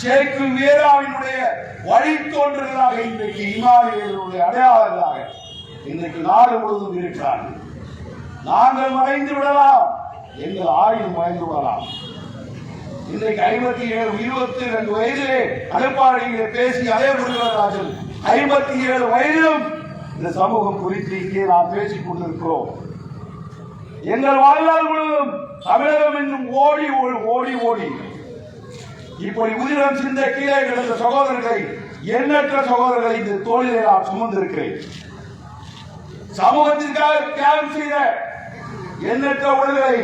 Speaker 1: சேக்கு வீராவினுடைய வழித்தோன்றலாக இன்றைக்கு இமாலயர்களுடைய அடையாளங்களாக இன்றைக்கு நாடு முழுவதும் இருக்கிறார்கள். நாங்கள் மறைந்து விடலாம், எங்கள் ஆயுள் மறைந்து விடலாம். இன்றைக்கு 22 வயதிலே அனுப்பாடியிலே பேசி அதே முருகராஜன் 57 வயதிலும் இந்த சமூகம் குறித்து இங்கே நாம் பேசிக் கொண்டிருக்கிறோம். எங்கள் வாழ்நாள் முழுவதும் தமிழகம் என்னும் ஓடி ஓடி ஓடி இப்படி உயிரம் சிந்த கீழே கிடந்த சகோதரர்களை, எண்ணற்ற சகோதரர்களை இந்த தோளிலே நான் சுமந்திருக்கிறேன். சமூகத்திற்காக தியாகம் செய்த எண்ணற்ற உடல்களை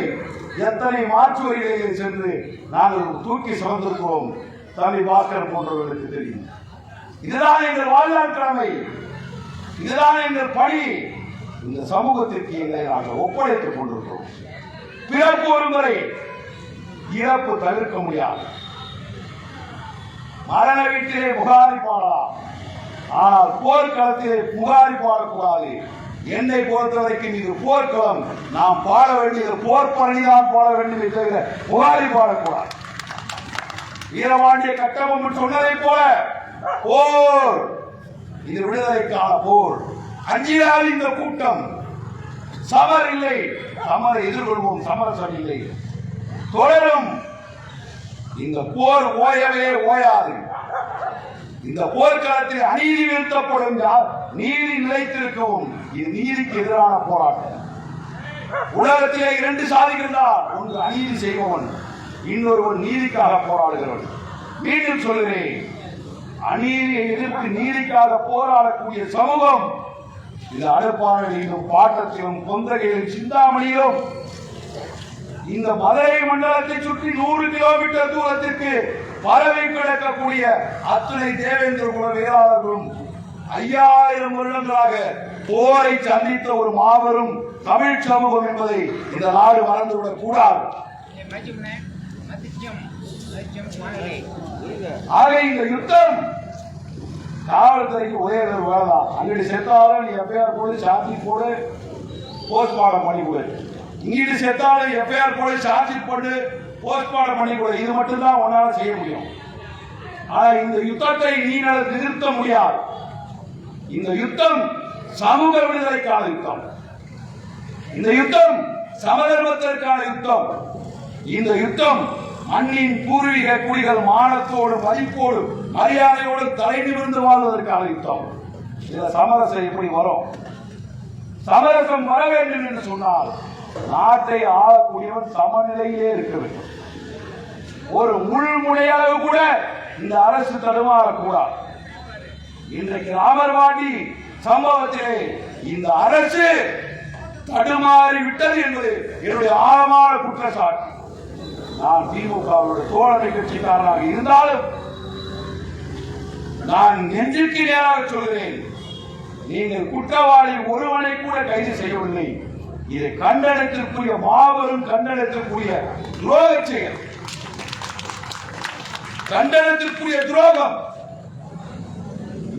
Speaker 1: எத்தனை மாற்று வழிகளிலே சென்று நாங்கள் தூக்கி சுமந்திருக்கிறோம். தம்பி பாஸ்கர் போன்றவர்களுக்கு தெரியும். இதுதான் எங்கள் வாழ்நாள் கடமை, இதுதான் எங்கள் பணி. இந்த சமூகத்திற்கு எங்களை நாங்கள் ஒப்படைத்துக் கொண்டிருக்கிறோம். பிறப்பு ஒரு முறை, இறப்பு தவிர்க்க முடியாது. மரண வீட்டிலே புகாரி பாடலாம், ஆனால் போர்க்களத்திலே புகாரி பாடக்கூடாது. என்னை பொறுத்தவரைக்கும் இது போர்க்களம். நாம் பாட வேண்டியது போர் பணிதான் பாட வேண்டும், தவிர புகாரி பாடக்கூடாது. வீரபாண்டிய கட்டபொம்மன் சொன்னதை போல போர் இது விடுதலைக்கான போர். அஞ்சினால் இந்த கூட்டம் சமர் இல்லை, சமரை எதிர்கொள்வோம், சமரசம் இல்லை, தொடரும். இந்த போர் ஓயவே ஓயாது. இந்த போர்க்களத்தில் அநீதி வீழ்த்தப்படும், நீதி நிலைத்திருக்கவும். இது நீதிக்கு எதிரான போராட்டம். உலகத்திலே 2 சாதிகள், ஒன்று அநீதி செய்பவன், இன்னொருவன் நீதிக்காக போராடுகிறவன். மீண்டும் சொல்கிறேன், அநீதியை எதிர்த்து நீதிக்காக போராடக்கூடிய சமூகம் இது அடுப்பானையிலும் பாட்டத்திலும் கொந்தகையிலும் சிந்தாமணியிலும் இந்த மதுரை மண்டலத்தை சுற்றி 100 கிலோமீட்டர் தூரத்திற்கு பரவி கிடக்கக்கூடிய அத்துணை தேவேந்திர குல வேளாளர்களும் 5000 வருடங்களாக போரை சந்தித்த ஒரு மாபெரும் தமிழ் சமூகம் என்பதை இந்த நாடு மறந்துவிடக் கூடாது. ஆக இந்த யுத்தம் காவல்துறைக்கு ஒரே ஒரு வேலைதான். அங்கிட்டு செத்தாலும் நீ எஃப்ஐஆர் போடு, சார்ஜ் போடு, போஸ்ட்மார்டம் பண்ணி கொடு. இங்கிட்டு செத்தாலும் எஃப்ஐஆர் போடு, சார்ஜ் போட்டு, போஸ்ட்மார்டம் பண்ணி கொடு. இது மட்டும்தான் உன்னால செய்ய முடியும். ஆனா இந்த யுத்தத்தை நீ நிறுத்த முடியாது. இந்த யுத்தம் சமூக விடுதலைக்கான யுத்தம், இந்த யுத்தம் சமதர்மத்திற்கான யுத்தம், இந்த யுத்தம் மண்ணின் பூர்வீக குடிகள் மானத்தோடு மதிப்போடு மரியாதையோடு தலை நிமிர்ந்து வாழ்வதற்கான யுத்தம். இதுல சமரசம் எப்படி வரும்? சமரசம் வர வேண்டும் என்று சொன்னால் நாட்டை ஆளக்கூடியவன் சமநிலையிலே இருக்க வேண்டும். ஒரு முள்முனையளவு கூட இந்த அரசு தடுமாறக்கூடாது. இன்றைக்கு ராமர்வாடி சம்பவத்திலே இந்த அரசு தடுமாறி விட்டது என்பது என்னுடைய ஆழமான குற்றச்சாட்டு. நான் திமுகவுடைய தோழமை கட்சிக்காரனாக இருந்தாலும் நான் நெஞ்சுக்கு நேராக சொல்கிறேன், நீங்கள் குற்றவாளி ஒருவனை கூட கைது செய்யவில்லை. இதை கண்டனத்திற்குரிய மாபெரும் கண்டனத்திற்குரிய துரோக செயல், கண்டனத்திற்குரிய துரோகம்.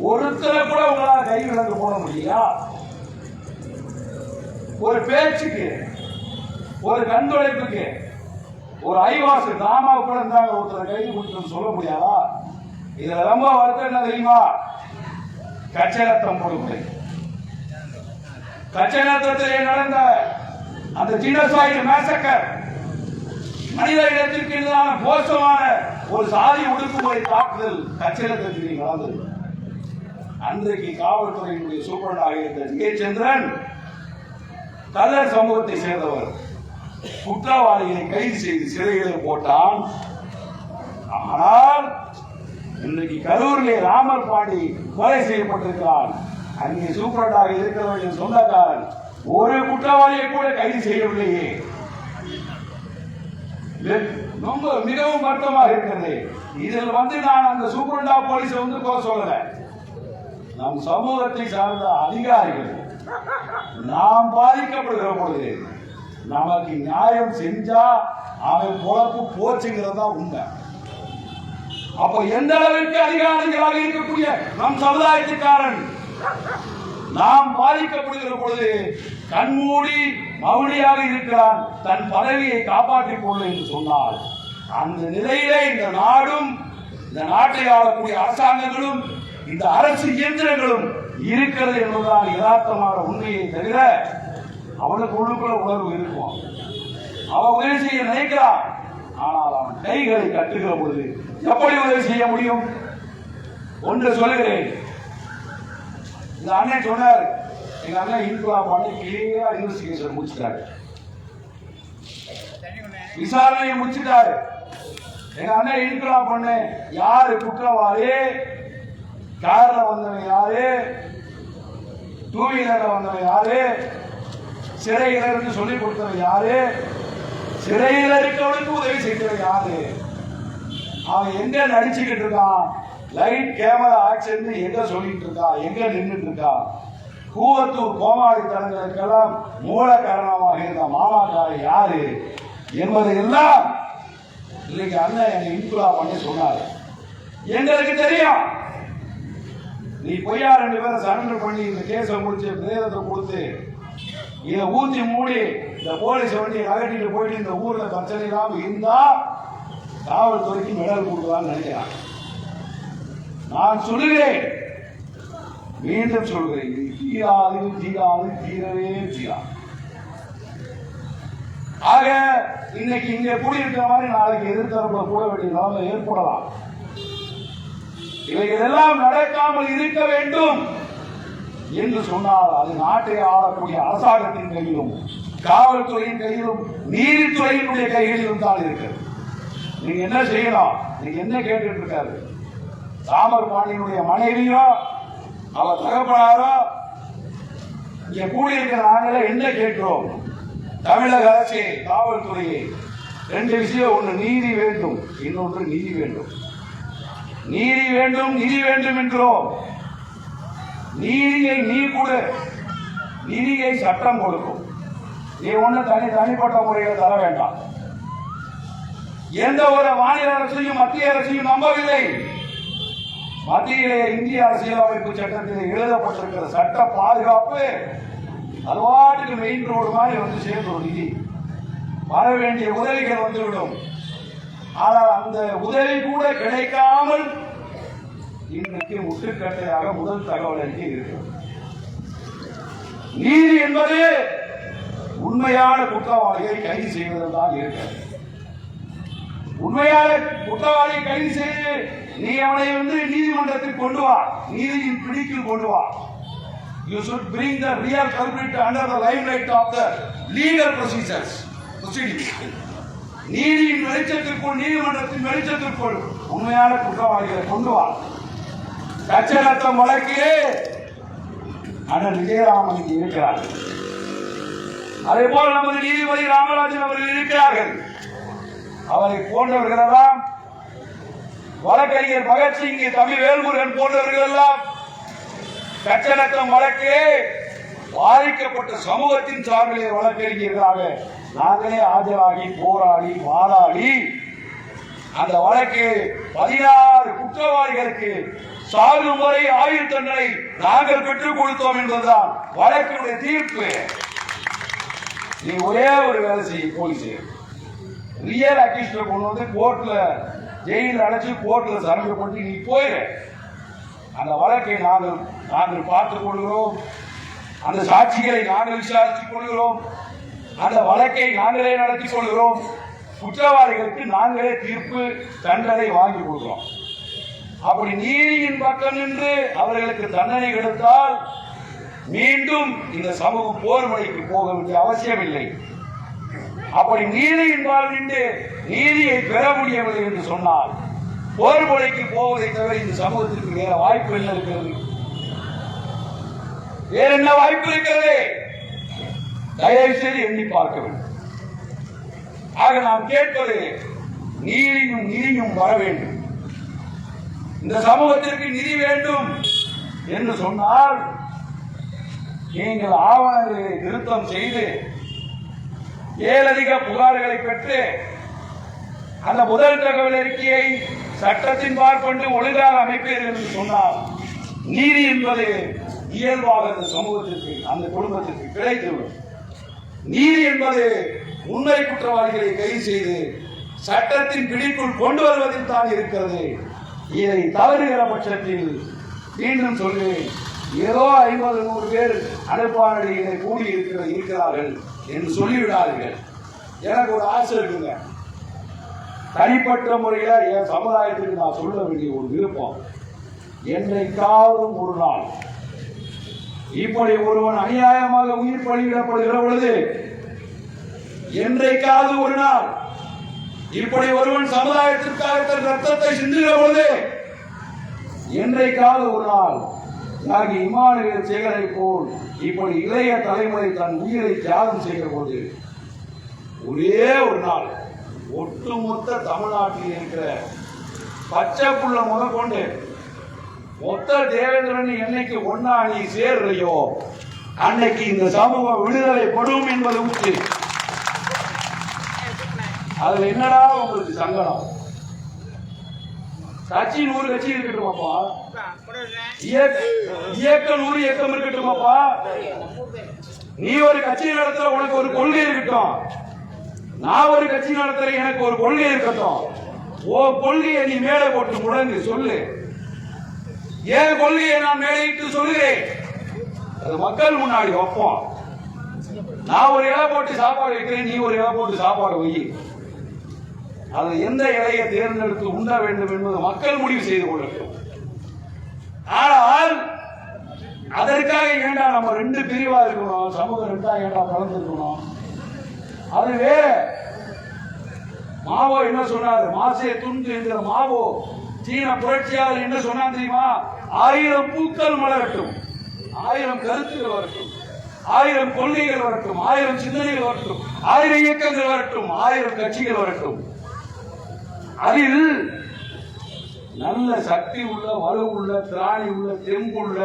Speaker 1: ஒருத்தரை கூட உங்களால் கை விலங்கு போட முடியல. ஒரு பேச்சுக்கு, ஒரு கண்துடைப்புக்கு, ஒரு ஐவாசு டிராமா கூட இருந்தாங்க, ஒருத்தர் கைது கொடுத்து சொல்ல முடியாதா? இதுல ரொம்ப வருத்தம் என்ன தெரியுமா? கச்சரத்தம் கொடுப்பது. கச்சரத்திலே நடந்த அந்த ஜீனோசைடு மேசக்கர், மனித இனத்திற்கு எதிரான மோசமான ஒரு சாதி ஒடுக்குமுறை தாக்குதல் கச்சரத்திலே நடந்தது. அன்றைக்கு காவல்துறையினுடைய சூப்பரண்டாக இருந்த ஜெயச்சந்திரன் கல்லர் சமூகத்தை சேர்ந்தவர். குற்றவாளிகளை கைது செய்து சிறையில் போட்டான். ஆனால் இன்றைக்கு கரூரிலே ராமர் பாண்டி கொலை செய்யப்பட்டிருக்கிறான். அங்கே சூப்பரண்டாக இருக்கிறவர்கள் சொந்தக்காரன் ஒரு குற்றவாளியை கூட கைது செய்யவில்லையே. ரொம்ப மிகவும் வருத்தமாக இருக்கிறது. இதில் நான் அந்த சூப்பரண்டா போலீஸை குறை சொல்லல. நம் சமூகத்தை சார்ந்த அதிகாரிகள் நாம் பாதிக்கப்படுகிற பொழுது நமக்கு நியாயம் செஞ்சா அவன் பொழப்பு போச்சுங்கிறதா உண்மை. அப்ப எந்த அளவிற்கு அதிகாரிகளாக இருக்கக்கூடிய நம் சமுதாயத்துக்காரன் நாம் பாதிக்கப்படுகிற பொழுது கண்மூடி மௌனியாக இருக்கிறான், தன் பதவியை காப்பாற்றிக் கொள்ள என்று சொன்னார். அந்த நிலையிலே இந்த நாடும் இந்த நாட்டை ஆளக்கூடிய அரசாங்கங்களும் இந்த அரசு இயந்திரங்களும் இருக்கிறது என்பதுதான் யதார்த்தமான உண்மையை தவிர அவனுக்கு உள்ளுக்குள்ள உணர்வு இருக்கும். அவன் உதவி செய்ய நினைக்கிறான். ஆனால் அவன் கைகளை கட்டுகிற பொழுது எப்படி உதவி செய்ய முடியும்? ஒன்று சொல்லுகிறேன். இந்த அண்ணன் சொன்னார், எங்க அண்ணன் இன்குலாம் பண்ணி கிளியரா இன்வெஸ்டிகேஷன் முடிச்சுட்டாரு, விசாரணையை முடிச்சுட்டாரு. எங்க அண்ணன் இன்குலாம் பண்ண யாரு குற்றவாளி, கார்ல வந்தவன் யாரு, டூ வீலர்ல வந்தவன் யாரு, சிறையில இருந்து சொல்லி கொடுத்தவன் யாரு, சிறையில் இருக்கவனுக்கு உதவி செய்தவன் யாரு, அவன் எங்க நடிச்சுக்கிட்டு இருக்கான், லைட் கேமரா ஆக்சிடென்ட் எங்க சொல்லிட்டு இருக்கா, எங்க நின்றுட்டு இருக்கா, கூவத்தூர் கோமாளி தனங்களுக்கெல்லாம் மூல காரணமாக இருந்த மாமாக்கார யாரு என்பதை எல்லாம் இன்னைக்கு அண்ணன் என்னை இன்குலா பண்ணி சொன்னாரு. எங்களுக்கு தெரியும். நீ பொய்யா 2 பேரை சரண்டர் பண்ணி இந்த கேஸை முடிச்சு பிரேதத்தை கொடுத்து இதை ஊத்தி மூடி இந்த போலீஸ் வண்டி நகட்டிட்டு போயிட்டு இந்த ஊர்ல பிரச்சனை இல்லாம இருந்தா காவல்துறைக்கு மெடல் கொடுக்கலாம்னு நினைக்கிறான். நான் சொல்லுகிறேன், மீண்டும் சொல்கிறேன், இது தீராது தீராது தீரவே தீரா. ஆக இன்னைக்கு இங்க கூடியிருக்கிற மாதிரி நாளைக்கு எதிர்த்தரப்புல கூட வேண்டிய நிலைமை ஏற்படலாம். இவைகள் எல்லாம் நடக்காமல் இருக்க வேண்டும் என்று சொன்னால் அது நாட்டை ஆளக்கூடிய அரசாங்கத்தின் கையிலும் காவல்துறையின் கையிலும் நீதித்துறையினுடைய கைகளிலும் தான் இருக்கிறது. நீங்க என்ன செய்யலாம்? நீங்க என்ன கேட்டுட்டு இருக்காரு? ராமர் பாண்டியனுடைய மனைவியோ அவர் தகப்பனாரோ இங்க கூடியிருக்கிற நாங்களே என்ன கேட்கிறோம்? தமிழக அரசே, காவல்துறையே 2 விஷயம். ஒன்று நீதி வேண்டும், இன்னொன்று நிதி வேண்டும். நீதி வேண்டும், நிதி வேண்டும் என்கிறோம். நீதியை நீ கூட, நிதியை சட்டம் கொடுக்கும். நீ ஒண்ணு தனிப்பட்ட முறையில் தர வேண்டாம். எந்த ஒரு மாநில அரசையும் மத்திய அரசையும் நம்பவில்லை. மத்தியிலே இந்திய அரசியலமைப்பு சட்டத்தில் எழுதப்பட்டிருக்கிற சட்ட பாதுகாப்பு அதுவாட்டுக்கு மெயின் ரோடு மாதிரி வந்து சேர்ந்து ஒரு நிதி வர வேண்டிய உதவிகள் வந்துவிடும். ஆனால் அந்த உதவி கூட கிடைக்காமல் இன்றைக்கு முட்டுக்கட்டையாக முதல் தகவல் அறிக்கை இருக்கிறது. நீதி என்பது உண்மையான குற்றவாளியை கைது செய்வதில் தான் இருக்கிறது. உண்மையான குற்றவாளியை கைது செய்து நீ அவனை நீதிமன்றத்தில் கொண்டு வா, நீதியின் பிடிக்கில் கொண்டு வா. You should bring the real culprit under the limelight of the legal proceedings. நீதியின் வெளிச்சத்திற்குள், நீதிமன்றத்தின் வெளிச்சத்திற்குள் உண்மையான குற்றவாளிகளை கொண்டு வா. கச்சரத்தம் வழக்கிலே அண்ணன் விஜயராமன் இருக்கிறார். அதே போல நமது நீதிபதி ராமராஜன் அவர்கள் இருக்கிறார்கள். அவரை போன்றவர்கள் எல்லாம், வழக்கறிஞர் பகத்சிங், தம்பி வேல்முருகன் போன்றவர்கள் எல்லாம் கச்சரத்தம் வழக்கே பாதிக்கப்பட்ட சமூகத்தின் சார்பிலே வழக்கறிஞர்களாக நாங்களே ஆஜராகி போராடி வாதாடி அந்த வழக்கு 16 குற்றவாளிகளுக்கு சாகும் வரை ஆயுள் தண்டனை நாங்கள் பெற்றுக் கொடுத்தோம் என்பதுதான் வழக்குடைய தீர்ப்பு. நீ ஒரே ஒரு வேலை செய்ய, போலீஸ் ரியல் அக்யூஸ்ட கொண்டு வந்து கோர்ட்ல ஜெயில அடைச்சு கோர்ட்ல சரண்டர் பண்ணி நீ போயிரு. அந்த வழக்கை நாங்கள் பார்த்துக் கொள்கிறோம். அந்த சாட்சிகளை நாங்கள் விசாரித்துக் கொள்கிறோம். அந்த வழக்கை நாங்களே நடத்திக் கொள்கிறோம். குற்றவாளிகளுக்கு நாங்களே தீர்ப்பு தண்டனை வாங்கி கொடுக்கிறோம். அப்படி நீதியின் பக்கம் நின்று அவர்களுக்கு தண்டனை கிடைத்தால் மீண்டும் இந்த சமூகம் போர் முறைக்கு போக வேண்டிய அவசியம் இல்லை. அப்படி நீதியின்பால் நின்று நீதியை பெற முடியவில்லை என்று சொன்னால் போர் முறைக்கு போவதை தவிர இந்த சமூகத்திற்கு வேற வாய்ப்பு என்ன இருக்கிறது? வேற என்ன வாய்ப்பு இருக்கிறது? தயவு செய்து எண்ணி பார்க்க வேண்டும். ஆக நாம் கேட்பது நீதியும் வர வேண்டும். இந்த சமூகத்திற்கு நிதி வேண்டும் என்று சொன்னால் நீங்கள் ஆவணங்களை திருத்தம் செய்து மேலதிக புகார்களை பெற்று அந்த முதல் தகவல் அறிக்கையை சட்டத்தின் பார்க்கொண்டு ஒழுங்காக அமைப்பீர்கள் என்று சொன்னால் நீதி என்பது இயல்பாக அந்த சமூகத்திற்கு அந்த குடும்பத்திற்கு கிடைத்துவிடும். நீதி என்பது உண்மை குற்றவாளிகளை கைது செய்து சட்டத்தின் பிடிக்குள் கொண்டு வருவதில் தான் இருக்கிறது. இதை தவறுகிற பட்சத்தில் மீண்டும் சொல்வேன், ஏதோ 50-100 பேர் அனுப்பானடியிலே கூடி இருக்கிறார்கள் என்று சொல்லிவிடாதீர்கள். எனக்கு ஒரு ஆசை இருக்குங்க, தனிப்பட்ட முறையில் என் சமுதாயத்துக்கு நான் சொல்ல வேண்டிய ஒரு விருப்பம், என்றைக்காவது ஒரு நாள் இப்படி ஒருவன் அநியாயமாக உயிர் பலியிடப்படுகிற பொழுது, என்றைக்காவது ஒரு நாள் இப்படி ஒருவன் சமுதாயத்திற்காக தன் ரத்தத்தை சிந்துகிற பொழுது, என்றைக்காவது ஒரு நாள் தியாகி இமானுவேல் சேகரை போல் இப்படி இளைய தலைமுறை தன் உயிரை தியாகம் செய்கிற போது, ஒரே ஒரு நாள் ஒட்டுமொத்த தமிழ்நாட்டில் இருக்கிற பச்சை புள்ள முதற்கொண்டு மொத்த தேவேந்திரன் என்னைக்கு ஒன்னா நீ சேர்றையோ அன்னைக்கு இந்த சமூகம் விடுதலை படும் என்பது உச்சி. அதுல என்னடா உங்களுக்கு சங்கடம்? கட்சி 100 கட்சி இருக்கட்டுமாப்பா, இயக்கம் 100 இயக்கம் இருக்கட்டுமாப்பா, நீ ஒரு கட்சி நடத்துற உனக்கு ஒரு கொள்கை இருக்கட்டும், நான் ஒரு கட்சி நடத்துறேன் எனக்கு ஒரு கொள்கை இருக்கட்டும். ஓ கொள்கையை நீ மேலே போட்டு முடங்கு சொல்லு, ஏன் கொள்கையை நான் மேலையிட்டு சொல்லுகிறேன், அது மக்கள் முன்னாடி வைப்போம். நான் ஒரு இலை போட்டு சாப்பாடு வைக்கிறேன், நீ ஒரு இலை போட்டு சாப்பாடு வை. அது எந்த இலையை தேர்ந்தெடுத்து உண்ண வேண்டும் என்பது மக்கள் முடிவு செய்து கொள்ளட்டும். ஆனால் அதற்காக ஏண்டா நம்ம 2 பிரிவா இருக்கணும், சமூகம் 2 ஏண்டா கலந்துருக்கணும்? அது வேற. மாவோ என்ன சொன்னாரு, மாசே துண்டு என்கிற மாவோ சீன புரட்சியாளர் என்ன சொன்னா தெரியுமா? 1000 பூக்கள் மலரட்டும், 1000 கருத்துகள் வரட்டும், 1000 கொள்கைகள் வரட்டும், 1000 சிந்தனைகள் வரட்டும், 1000 இயக்கங்கள் வரட்டும், 1000 கட்சிகள் வரட்டும். அதில் நல்ல சக்தி உள்ள, வலு உள்ள, திராணி உள்ள, தெம்புள்ள,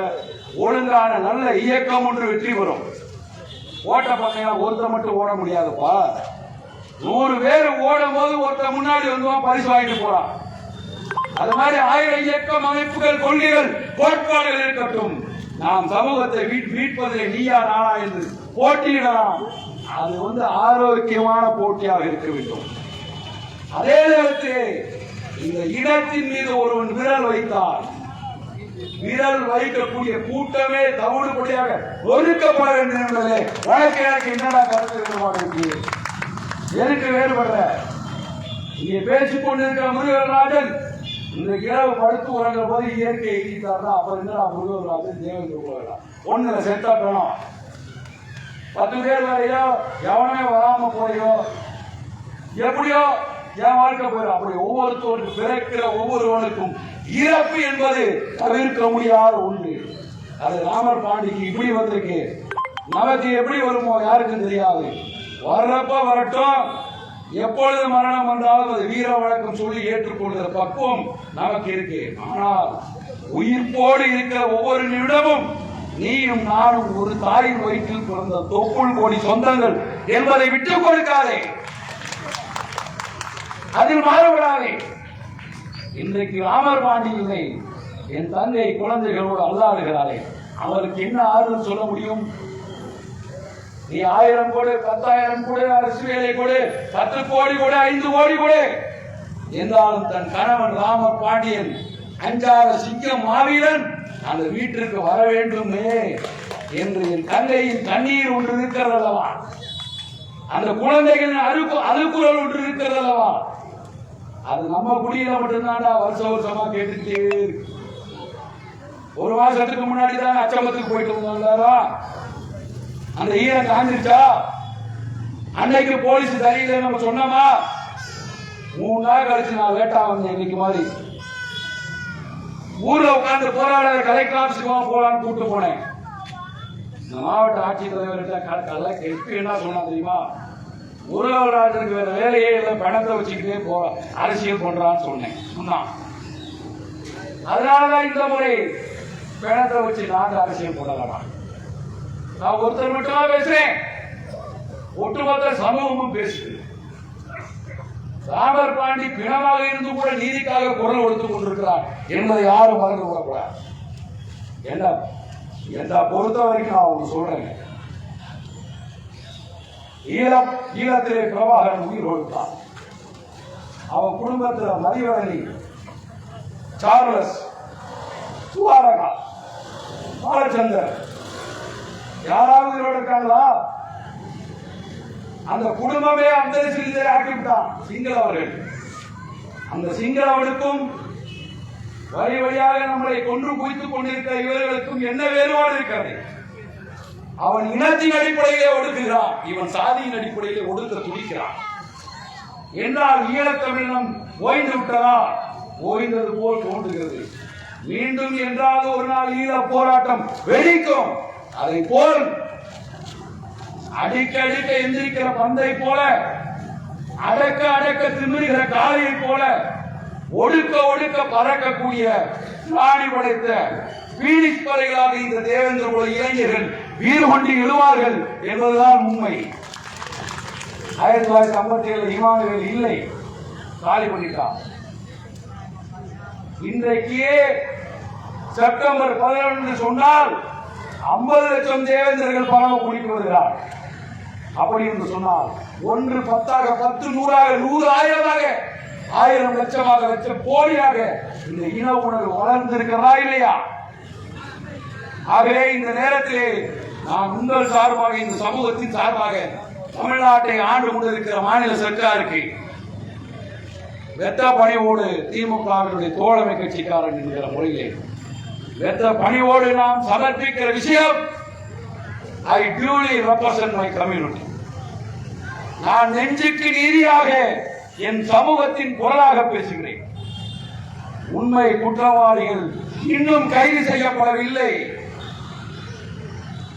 Speaker 1: ஒழுங்கான நல்ல இயக்கம் ஒன்று வெற்றி பெறும். ஓட்ட பண்ணையா ஒருத்தர் மட்டும் ஓட முடியாதுப்பா. 100 பேர் ஓடும் போது ஒருத்தர் முன்னாடி வந்து பரிசு வாங்கிட்டு போறான். அது மாதிரி 1000 இயக்கம், அமைப்புகள், கொள்கைகள், கோட்பாடுகள் இருக்கட்டும். நாம் சமூகத்தை மீட்பதிலே நீயா நானா என்று போட்டியிடலாம். அது ஆரோக்கியமான போட்டியாக இருக்க வேண்டும். அதே நேரத்தில் இந்த இடத்தின் மீது ஒருவன் விரல் வைத்தால், விரல் வைக்கக்கூடிய கூட்டமே தவிடுபடியாக ஒதுக்கப்பட வேண்டும் என்பதே எனக்கு என்னடா கருத்து வேறுபாடு இருக்கு? எதுக்கு வேறுபடுற? இங்கே பேசிக் கொண்டிருக்கிற முருகராஜன் இந்த இரவு படுத்து உறங்குற போது இயற்கை எழுதிட்டாருன்னா அப்புறம் என்னடா முருகராஜன் தேவேந்திர ஒண்ணுல செத்தா வேணும். 10 பேர் வரையோ எவனே வராம போயோ எப்படியோ என் வாழ்க்கை போயிடும். அப்படி ஒவ்வொருத்தருக்கும் பிறக்கிற ஒவ்வொருவனுக்கும் இறப்பு என்பது தவிர்க்க முடியாத ஒன்று. அது ராமர் பாண்டிக்கு இப்படி வந்திருக்கு, நமக்கு எப்படி வருமோ யாருக்கும் தெரியாது. வர்றப்ப வரட்டும், எப்பொழுது மரணம் வந்தாலும் அது வீர வழக்கம் சொல்லி ஏற்றுக்கொள்கிற பக்குவம் நமக்கு இருக்கு. ஆனால் உயிர்ப்போடு இருக்கிற ஒவ்வொரு நிமிடமும் நீயும் நானும் ஒரு தாயின் வயிற்றில் பிறந்த தொப்புள் கோடி சொந்தங்கள் என்பதை விட்டுக் கொடுக்காதே, அதில் மாறுபடாதே. இன்றைக்கு ராமர் பாண்டி இல்லை, என் தந்தை குழந்தைகளோடு அல்லாடுகிறாரே, அவருக்கு என்ன ஆறுதல் சொல்ல முடியும்? நீ 1000 கோடி, 10,000 கோடி, அரசு வேலை கொடு, 10 கோடி கொடு, 5 கோடி கொடு என்றாலும் தன் கணவன் ராமர் பாண்டியன், அஞ்சாத சிங்கம் மாவீரன்
Speaker 2: அந்த வீட்டிற்கு வர வேண்டுமே என்று என் தங்கையின் கண்ணீர் ஒன்று இருக்கிறது அல்லவா, அந்த குழந்தைகளின் அழுக்குறல் ஒன்று இருக்கிறது அல்லவா, அது நம்ம குடியில மட்டும்தான்டா வருஷமா கேட்டுக்கிட்டே இருக்கு. ஒரு மாசத்துக்கு முன்னாடி தான் அச்சம்பத்துக்கு போயிட்டு வந்தாரா, அந்த ஈரம் காஞ்சிருச்சா? அன்னைக்கு போலீஸ் சரியில்லை நம்ம சொன்னோமா? 3 நாள் கழிச்சு நான் லேட்டா வந்தேன். இன்னைக்கு மாதிரி ஊர்ல உட்கார்ந்து போராட கலெக்டர் ஆபீஸ்க்கு போலான்னு கூப்பிட்டு போனேன். இந்த மாவட்ட ஆட்சித்தலைவர்கிட்ட என்ன சொன்னா தெரியுமா? உறவுக்கு வேற வேலையே இல்லை, பணத்தை வச்சுக்கிட்டே அரசியல் பண்றான்னு சொன்னான். அதனாலதான் இந்த முறை பணத்தை வச்சு நாங்க அரசியல் பண்ணலாம். நான் ஒருத்தர் மட்டுமா பேசுறேன், ஒட்டுமொத்த சமூகமும் பேசுது. ராமர் பாண்டி பிணமாக இருந்து கூட நீதிக்காக குரல் கொடுத்துக் கொண்டிருக்கிறார் என்பதை யாரும் மறந்து விடக்கூடாது. என்ன பொறுத்த வரைக்கும் நான் ஒன்று சொல்றேன், ஈழத்திலே பிரபாகரன் உயிர் கொடுத்தான். அவன் குடும்பத்தில் மதிவதனி, சார்லஸ், துவாரகா, பாலச்சந்தர் யாராவது உயிரோடு இருக்காங்களா? அந்த குடும்பமே அந்த சிலையை ஆக்கிவிட்டான் சிங்களவர்கள். அந்த சிங்களவனுக்கும் வழி வழியாக நம்மளை கொன்று குவித்துக் கொண்டிருக்கிற இவர்களுக்கும் என்ன வேறுபாடு இருக்கிறது? அவன் இனத்தின் அடிப்படையிலே ஒடுக்குகிறான், இவன் சாதியின் அடிப்படையிலே ஒடுக்க துடிக்கிறான். என்றால் ஈழத்தமிழனம் ஓய்ந்து விட்டதா? ஓய்ந்தது போல் தோன்றுகிறது. மீண்டும் என்றால் ஒரு நாள் ஈழ போராட்டம் வெடிக்கும். அதை போல் அடிக்க அடிக்க எந்திரிக்கிற பந்தை போல, அடக்க அடக்க திமிருகிற காளையை போல, ஒடுக்க ஒடுக்க பறக்கக்கூடிய ராணி படைத்த பீனிக்ஸ் பறவைகளாக இந்த தேவேந்திர குல இளைஞர்கள் வீறு கொண்டு எழுவார்கள் என்பதுதான் உண்மை. 1957 இமானுவேல் இல்லை, காலி பண்ணிட்டான். இன்றைக்கே செப்டம்பர் 11 சொன்னால் 50 லட்சம் தேவேந்திரர்கள் பணம் குடித்து வருகிறார். அப்படி என்று சொன்னால் 1 10ஆக 10 100ஆக 100 1000ஆக 1000 லட்சமாக லட்சம் கோடியாக இந்த இன உணர்வு வளர்ந்திருக்கிறதா இல்லையா? ஆகவே இந்த நேரத்திலே நான் உங்கள் சார்பாக, இந்த சமூகத்தின் சார்பாக தமிழ்நாட்டை ஆண்டு கொண்டிருக்கிற மாநில சர்க்காருக்கு வெத்த பணிவோடு திமுகவினுடைய தோழமை கட்சிக்காரன் என்கிற முறையிலே வெத்த பணிவோடு நாம் சமர்ப்பிக்கிற விஷயம், I duly represent my community. நான் நெஞ்சுக்கு நீதியாக என் சமூகத்தின் குரலாக பேசுகிறேன். உண்மை குற்றவாளிகள் இன்னும் கைது செய்யப்படவில்லை.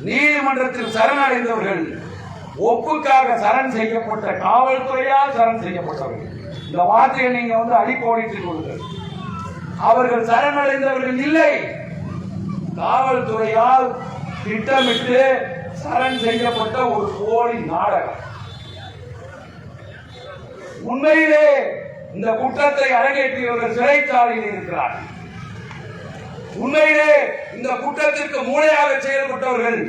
Speaker 2: நீதிமன்றத்தில் சரணடைந்தவர்கள், ஒப்புக்காக சரண் செய்யப்பட்ட காவல்துறையால் சரண் செய்யப்பட்டவர்கள். இந்த வார்த்தையை நீங்க அடிக்கோடிட்டுக் கொள்ளுங்கள். அவர்கள் சரணடைந்தவர்கள் இல்லை, காவல்துறையால் திட்டமிட்டு சரண் செய்யப்பட்ட ஒரு போலி நாடகம். உண்மையிலே இந்த குற்றத்தை அரங்கேற்றியவர்கள் சிறைச்சாலையில் இருக்கிறார்கள். உண்மையிலே இந்த குற்றத்திற்கு மூளையாக செயல்பட்டவர்கள்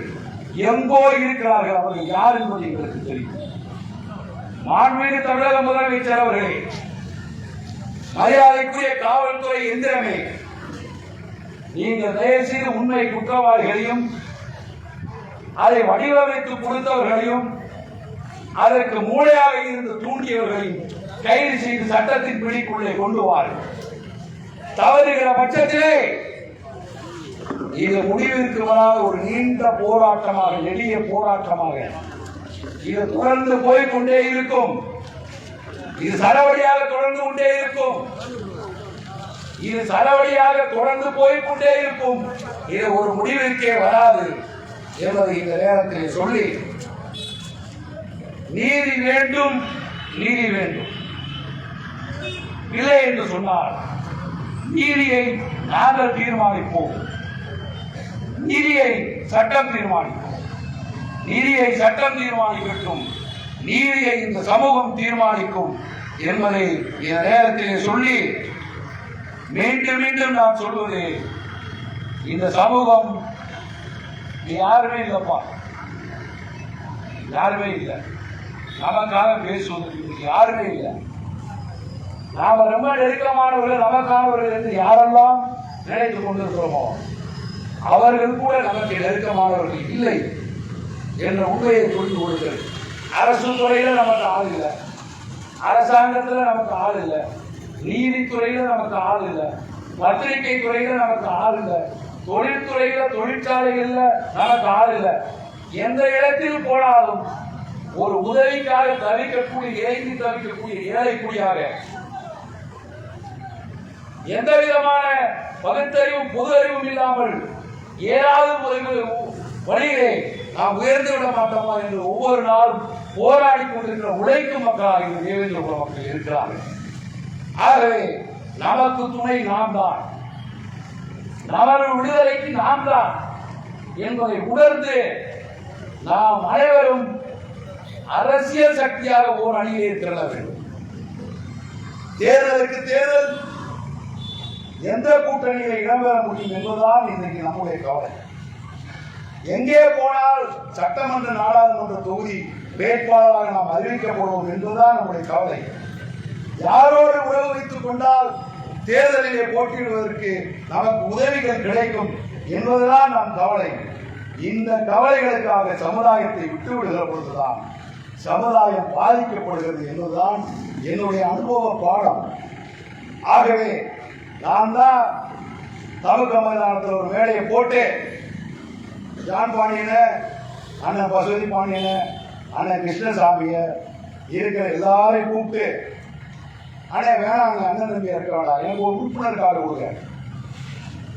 Speaker 2: எங்கோ இருக்கிறார்கள். அவர்கள் யார் என்பது எங்களுக்கு தெரியும். மாண்புமிகு தமிழக முதலமைச்சர் அவர்களே, மரியாதைக்குரிய காவல்துறை எந்திரமே, நீங்கள் தயவு செய்து உண்மை குற்றவாளிகளையும் அதை வடிவமைத்து கொடுத்தவர்களையும் அதற்கு மூளையாக இருந்து தூண்டியவர்களையும் கைது செய்து சட்டத்தின் பிடிக்குள்ளே கொண்டு வாருங்கள். தவறுகிற பட்சத்திலே இது முடிவிற்கு வராத ஒரு நீண்ட போராட்டமாக, நெடிய போராட்டமாக இது தொடர்ந்து போய்கொண்டே இருக்கும். இது சரவடியாக தொடர்ந்து கொண்டே இருக்கும். இது சரவடியாக தொடர்ந்து போய்கொண்டே இருக்கும். இது ஒரு முடிவிற்கே வராது என்பதை இந்த நேரத்தில் சொல்லி, நீதி வேண்டும், நீதி வேண்டும் இல்லை என்று சொன்னார். நீதியை நாங்கள் தீர்மானிப்போம், நீதியை சட்டம் தீர்மானிப்போம். நீதியை சட்டம் தீர்மானிக்கட்டும், நீதியை இந்த சமூகம் தீர்மானிக்கும் என்பதை இந்த நேரத்தில் சொல்லி, மீண்டும் மீண்டும் நான் சொல்வது, இந்த சமூகம் யாருமே இல்லப்பா, யாருமே இல்லை. நமக்காக பேசுவதற்கு யாருமே இல்லை. நாம ரொம்ப நெருக்கமானவர்கள், நமக்கானவர்கள் என்று யாரெல்லாம் நினைத்துக் கொண்டிருக்கிறோமோ அவர்கள் கூட நமக்கு நெருக்கமானவர்கள் இல்லை என்ற உண்மையை புரிந்து கொள்கிறது. அரசு துறையில நமக்கு ஆள் இல்லை, அரசாங்கத்துல நமக்கு ஆள் இல்லை, நீதித்துறையில நமக்கு ஆள் இல்லை, பத்திரிகை துறையில நமக்கு ஆள் இல்லை, தொழில்துறையில தொழிற்சாலைகள்ல நமக்கு ஆள் இல்லை. எந்த இடத்தில் போனாலும் ஒரு உதவிக்காக ஏங்கி தவிக்கக்கூடிய ஏழை குடியாக எந்த விதமான பகுத்தறிவும் பொது அறிவும் இல்லாமல் ஏதாவது ஒரு வழியிலே நாம் உயர்ந்து விட மாட்டோமா என்று ஒவ்வொரு நாளும் போராடி கொண்டிருக்கிற உழைக்கும் மக்களாக இந்த தேவேந்திர குல மக்கள் இருக்கிறார்கள். ஆகவே நமக்கு துணை நாம் தான், நமது விடுதலைக்கு நாம் தான் என்பதை உணர்ந்து நாம் அனைவரும் அரசியல் சக்தியாக ஓர் அணியிலே திரள வேண்டும். தேர்தலுக்கு தேர்தல் எந்த கூட்டணியில இடம்பெற முடியும் என்பதுதான் இன்றைக்கு நம்முடைய கவலை. எங்கே போனால் சட்டமன்ற நாடாளுமன்ற தொகுதி வேட்பாளராக நாம் அறிவிக்கப்படுவோம் என்பதுதான் நம்முடைய கவலை. யாரோடு உறவு வைத்துக் கொண்டால் தேர்தலிலே போட்டியிடுவதற்கு நமக்கு உதவிகள் கிடைக்கும் என்பதுதான் நம் கவலை. இந்த கவலைகளுக்காக சமுதாயத்தை விட்டுவிடுகிற பொழுதுதான் சமுதாயம் பாதிக்கப்படுகிறது என்பதுதான் என்னுடைய அனுபவ பாடம். ஆகவே நான் தான் தமிழ் மைதானத்தில் ஒரு வேலையை போட்டு ஜான் பாண்டியன, அண்ணன் பசுபதி பாண்டியன, அண்ணன் கிருஷ்ணசாமிய இருக்கிற எல்லாரையும் கூப்பிட்டு, அண்ணன் வேணாங்க, அண்ணன் தம்பி இருக்க வேண்டாம், எனக்கு ஒரு உறுப்பினர் கார்டு கொடுங்க,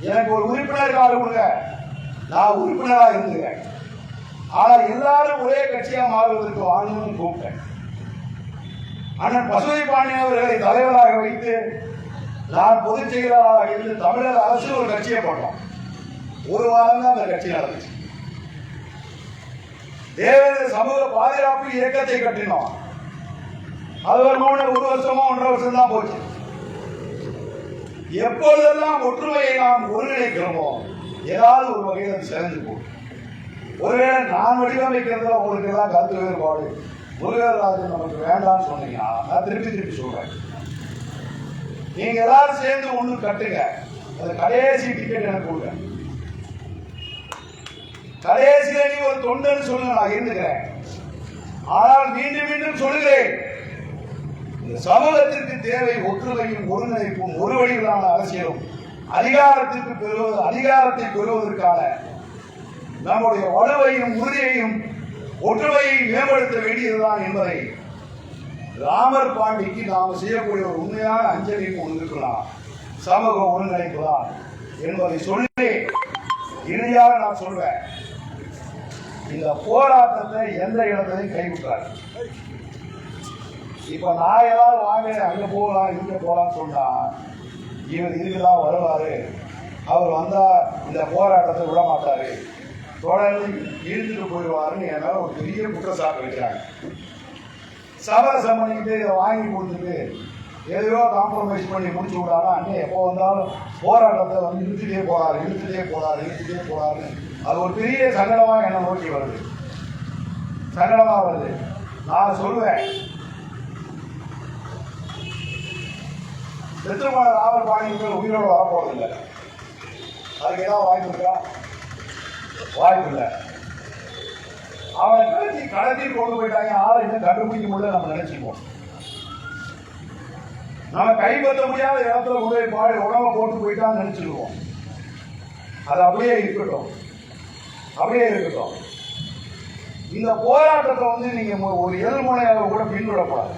Speaker 2: எனக்கு ஒரு உறுப்பினர் கார்டு கொடுங்க, நான் உறுப்பினராக இருந்துங்க. ஆனால் எல்லாரும் ஒரே கட்சியா மாறுவதற்கு வாங்கணும்னு கூப்பிட்டேன். அண்ணன் பசுபதி பாண்டியன் அவர்களை தலைவராக வைத்து நான் பொதுச் செயலாளராக இருந்து தமிழக அரசு ஒரு கட்சியை போட்டோம். ஒரு வாரம் தான் அந்த கட்சி நடந்துச்சு. தேவேந்திர சமூக பாதுகாப்பு இயக்கத்தை கட்டினோம். அது ஒரு வருஷமோ 1.5 வருஷம் தான் போச்சு. எப்பொழுதெல்லாம் ஒற்றுமையை நாம் ஒருங்கிணைக்கிறோமோ ஏதாவது ஒரு வகையில் அது சேர்ந்து போகும். ஒருவேளை நான் வடிவமைக்கிறதுல உங்களுக்கு எல்லாம் கருத்து வேறுபாடு, முருகராஜன் நமக்கு வேண்டாம்னு சொன்னீங்கன்னா நான் திருப்பி சொல்றேன், நீங்க எல்லாரும் சேர்ந்து ஒண்ணு கட்டுங்க, அந்த கடைசி டிக்கெட் எனக்கு கொடுங்க, கடைசியில நீ ஒரு தொண்டன்னு சொல்லுங்க, நான் இருந்துக்கிறேன். ஆனால் மீண்டும் மீண்டும் சொல்லுகிறேன், இந்த சமூகத்திற்கு தேவை ஒற்றுமையும் ஒருங்கிணைப்பும் ஒரு வழியிலான அரசியலும் அதிகாரத்தை பெறுவதற்கான நம்முடைய வலுவையும் உறுதியையும் ஒற்றுமையை மேம்படுத்த வேண்டியதுதான் என்பதை ராமர் பாண்டிக்கு நாம் செய்யக்கூடிய ஒரு உண்மையான அஞ்சலி ஒன்று இருக்கலாம், சமூக ஒருங்கிணைப்பு தான் என்பதை சொல்லி இறுதியாக நான் சொல்வேன், இந்த போராட்டத்தை எந்த இடத்திலையும் கைவிட்டார். இப்ப நான் ஏதாவது வாங்க அங்க போகலாம் இங்க போகலாம் சொன்னா இவர் இதுக்குதான் வருவாரு, அவர் வந்தா இந்த போராட்டத்தை விட மாட்டாரு, தொடர்ந்து இழுத்துட்டு போயிடுவாருன்னு என் மேல ஒரு பெரிய குற்றச்சாட்டு வைக்கிறாங்க. சமரசம் பண்ணிக்கிட்டு இதை வாங்கி கொடுத்துட்டு எதையோ காம்ப்ரமைஸ் பண்ணி முடிச்சு விடாரு. அண்ணே எப்போ வந்தாலும் போராட்டத்தை வந்து இழுத்துட்டே போறாரு. அது ஒரு பெரிய சங்கடமா என்ன நோக்கி வருது, சங்கடமா வருது. நான் சொல்லுவேன், செத்துமான ராமர் பாண்டியன் உயிரோடு வரப்போவதில்லை. அதுக்கு ஏதாவது வாய்ப்பு இருக்கா? வாய்ப்பு இல்லை. அவனை கடத்தி கொண்டு போயிட்டாங்க, ஆளை இன்னும் கண்டுபிடிக்க முடியல நம்ம நினைச்சுப்போம். நம்ம கைப்பற்ற முடியாத இடத்துல உணவை போட்டு போயிட்டான்னு நினைச்சுக்குவோம். அது அப்படியே இருக்கட்டும். இந்த போராட்டத்தை வந்து நீங்க ஒரு எதிர்முனையாக கூட பின்விடக்கூடாது.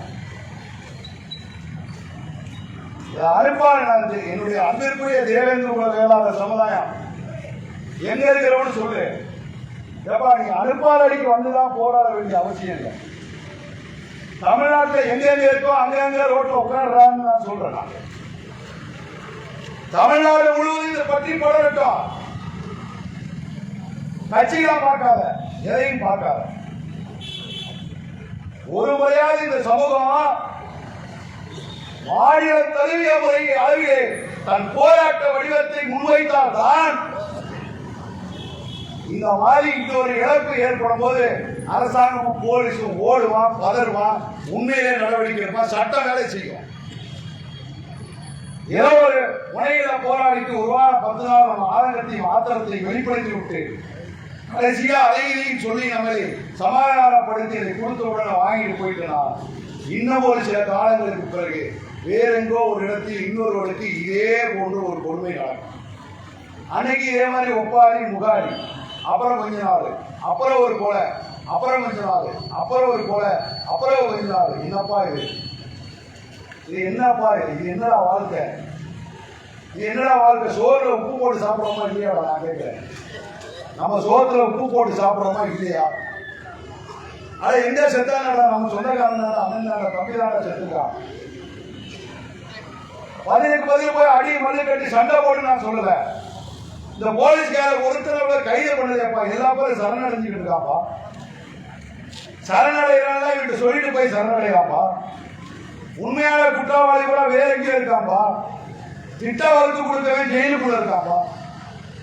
Speaker 2: அனுப்பான என்னுடைய அன்பிற்குரிய தேவேந்திர குல வேளாளர் சமுதாயம் எங்க இருக்கிறவன்னு சொல்லு. எப்பா நீ அனுப்பாளடிக்கு வந்துதான் போராட வேண்டிய அவசியம் இல்லை. தமிழ்நாட்டில் எங்கெங்க இருக்கோ அங்கங்க ரோட்ல உட்காடுறான்னு நான் சொல்றேன். தமிழ்நாடு முழுவதும் இதை பற்றி போடட்டும். கட்சிகளை பார்க்காத, எதையும் பார்க்காத, ஒரு முறையாவது இந்த சமூகம் மாநில தழுவிய முறை அளவிலே தன் போராட்ட வடிவத்தை முன்வைத்தால் தான் இந்த மாதிரி இந்த ஒரு இழப்பு ஏற்படும் போது அரசாங்கமும் போலீஸும் ஓடுவான், பதறுவான், உண்மையிலே நடவடிக்கை எடுப்பான், சட்டம் வேலை செய்யும்.
Speaker 1: ஏதோ ஒரு முனையில போராடிட்டு ஒரு வாரம் 10 நாள் நம்ம ஆதங்கத்தையும் ஆத்திரத்தை வெளிப்படுத்தி விட்டு கடைசியா அதையும் சொல்லி நம்மளை சமாதானப்படுத்தி அதை கொடுத்த உடனே வாங்கிட்டு போயிட்டேனா இன்னும் ஒரு சில காலங்களுக்கு பிறகு வேற எங்கோ ஒரு இடத்தில் இன்னொருவருக்கு இதே போன்ற ஒரு கொடுமை நடக்கும். அன்னைக்கு இதே மாதிரி ஒப்பாரி முகாரி, அப்புறம் கொஞ்ச நாள், அப்புறம் ஒரு கொலை, அப்புறம் கொஞ்ச நாள், அப்புறம் ஒரு கொலை, அப்புறம் கொஞ்ச நாள். என்னப்பா இது என்னப்பா இது என்னடா வாழ்க்கை? இது என்னடா வாழ்க்கை? சோறுல உப்பு போட்டு சாப்பிடுறோமா இல்லையா? நான் கேட்கிறேன், நம்ம சோத்துல உப்பு போட்டு சாப்பிடுறோமா இல்லையா? அது எங்க செத்தானடா? நம்ம சொந்தக்காரன் அண்ணன் தம்பி தானே செத்துக்கான். பதிலுக்கு பதில் போய் அடி மல்லு கட்டி சண்டை போட்டு நான் சொல்லல. இந்த போலீஸ்கார ஒருத்தர கைது பண்ணதேப்பா, எல்லா பேரும் சரணடைஞ்சுக்கிட்டு இருக்காப்பா. சரணடைகிறாங்க இவங்க சொல்லிட்டு போய் சரணடையாப்பா. உண்மையான குற்றவாளி கூட வேற எங்கேயும் இருக்காப்பா. திட்ட வகுத்து கொடுத்தவன் ஜெயிலுக்குள்ள இருக்காப்பா.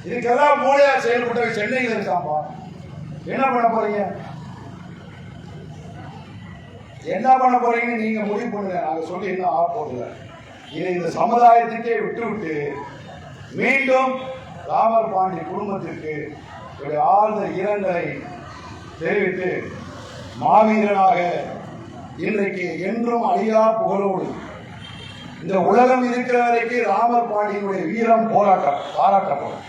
Speaker 1: இதுக்கெல்லாம் மூளையா செயல்பட்டவன் சென்னையில் இருக்காப்பா. என்ன பண்ண போறீங்க? என்ன பண்ண போறீங்கன்னு நீங்க முடிவு பண்ணுங்க. நாங்க சொல்லி என்ன ஆக போகல. இதை இந்த சமுதாயத்துக்கே விட்டு மீண்டும் ராமர் பாண்டி குடும்பத்திற்கு ஆழ்ந்த இரங்கலை தெரிவித்து மாவீரனாக இன்றைக்கு என்றும் அழியா புகழோடு இந்த உலகம் இருக்கிற வரைக்கும் ராமர் பாண்டியனுடைய வீரம் பாராட்டப்படும்.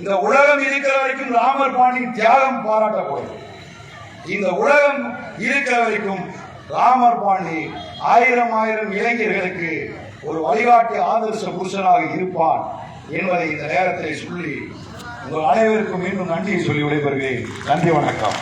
Speaker 1: இந்த உலகம் இருக்கிற வரைக்கும் ராமர் பாண்டியின் தியாகம் பாராட்டப்படும். இந்த உலகம் இருக்கிற வரைக்கும் ராமர் பாண்டி 1000 இளைஞர்களுக்கு ஒரு வழிகாட்டி ஆதர்ச புருஷனாக இருப்பான் என்பதை இந்த நேரத்தில் சொல்லி உங்கள் அனைவருக்கும் மீண்டும் நன்றியை சொல்லி விடைபெறுகிறேன். நன்றி, வணக்கம்.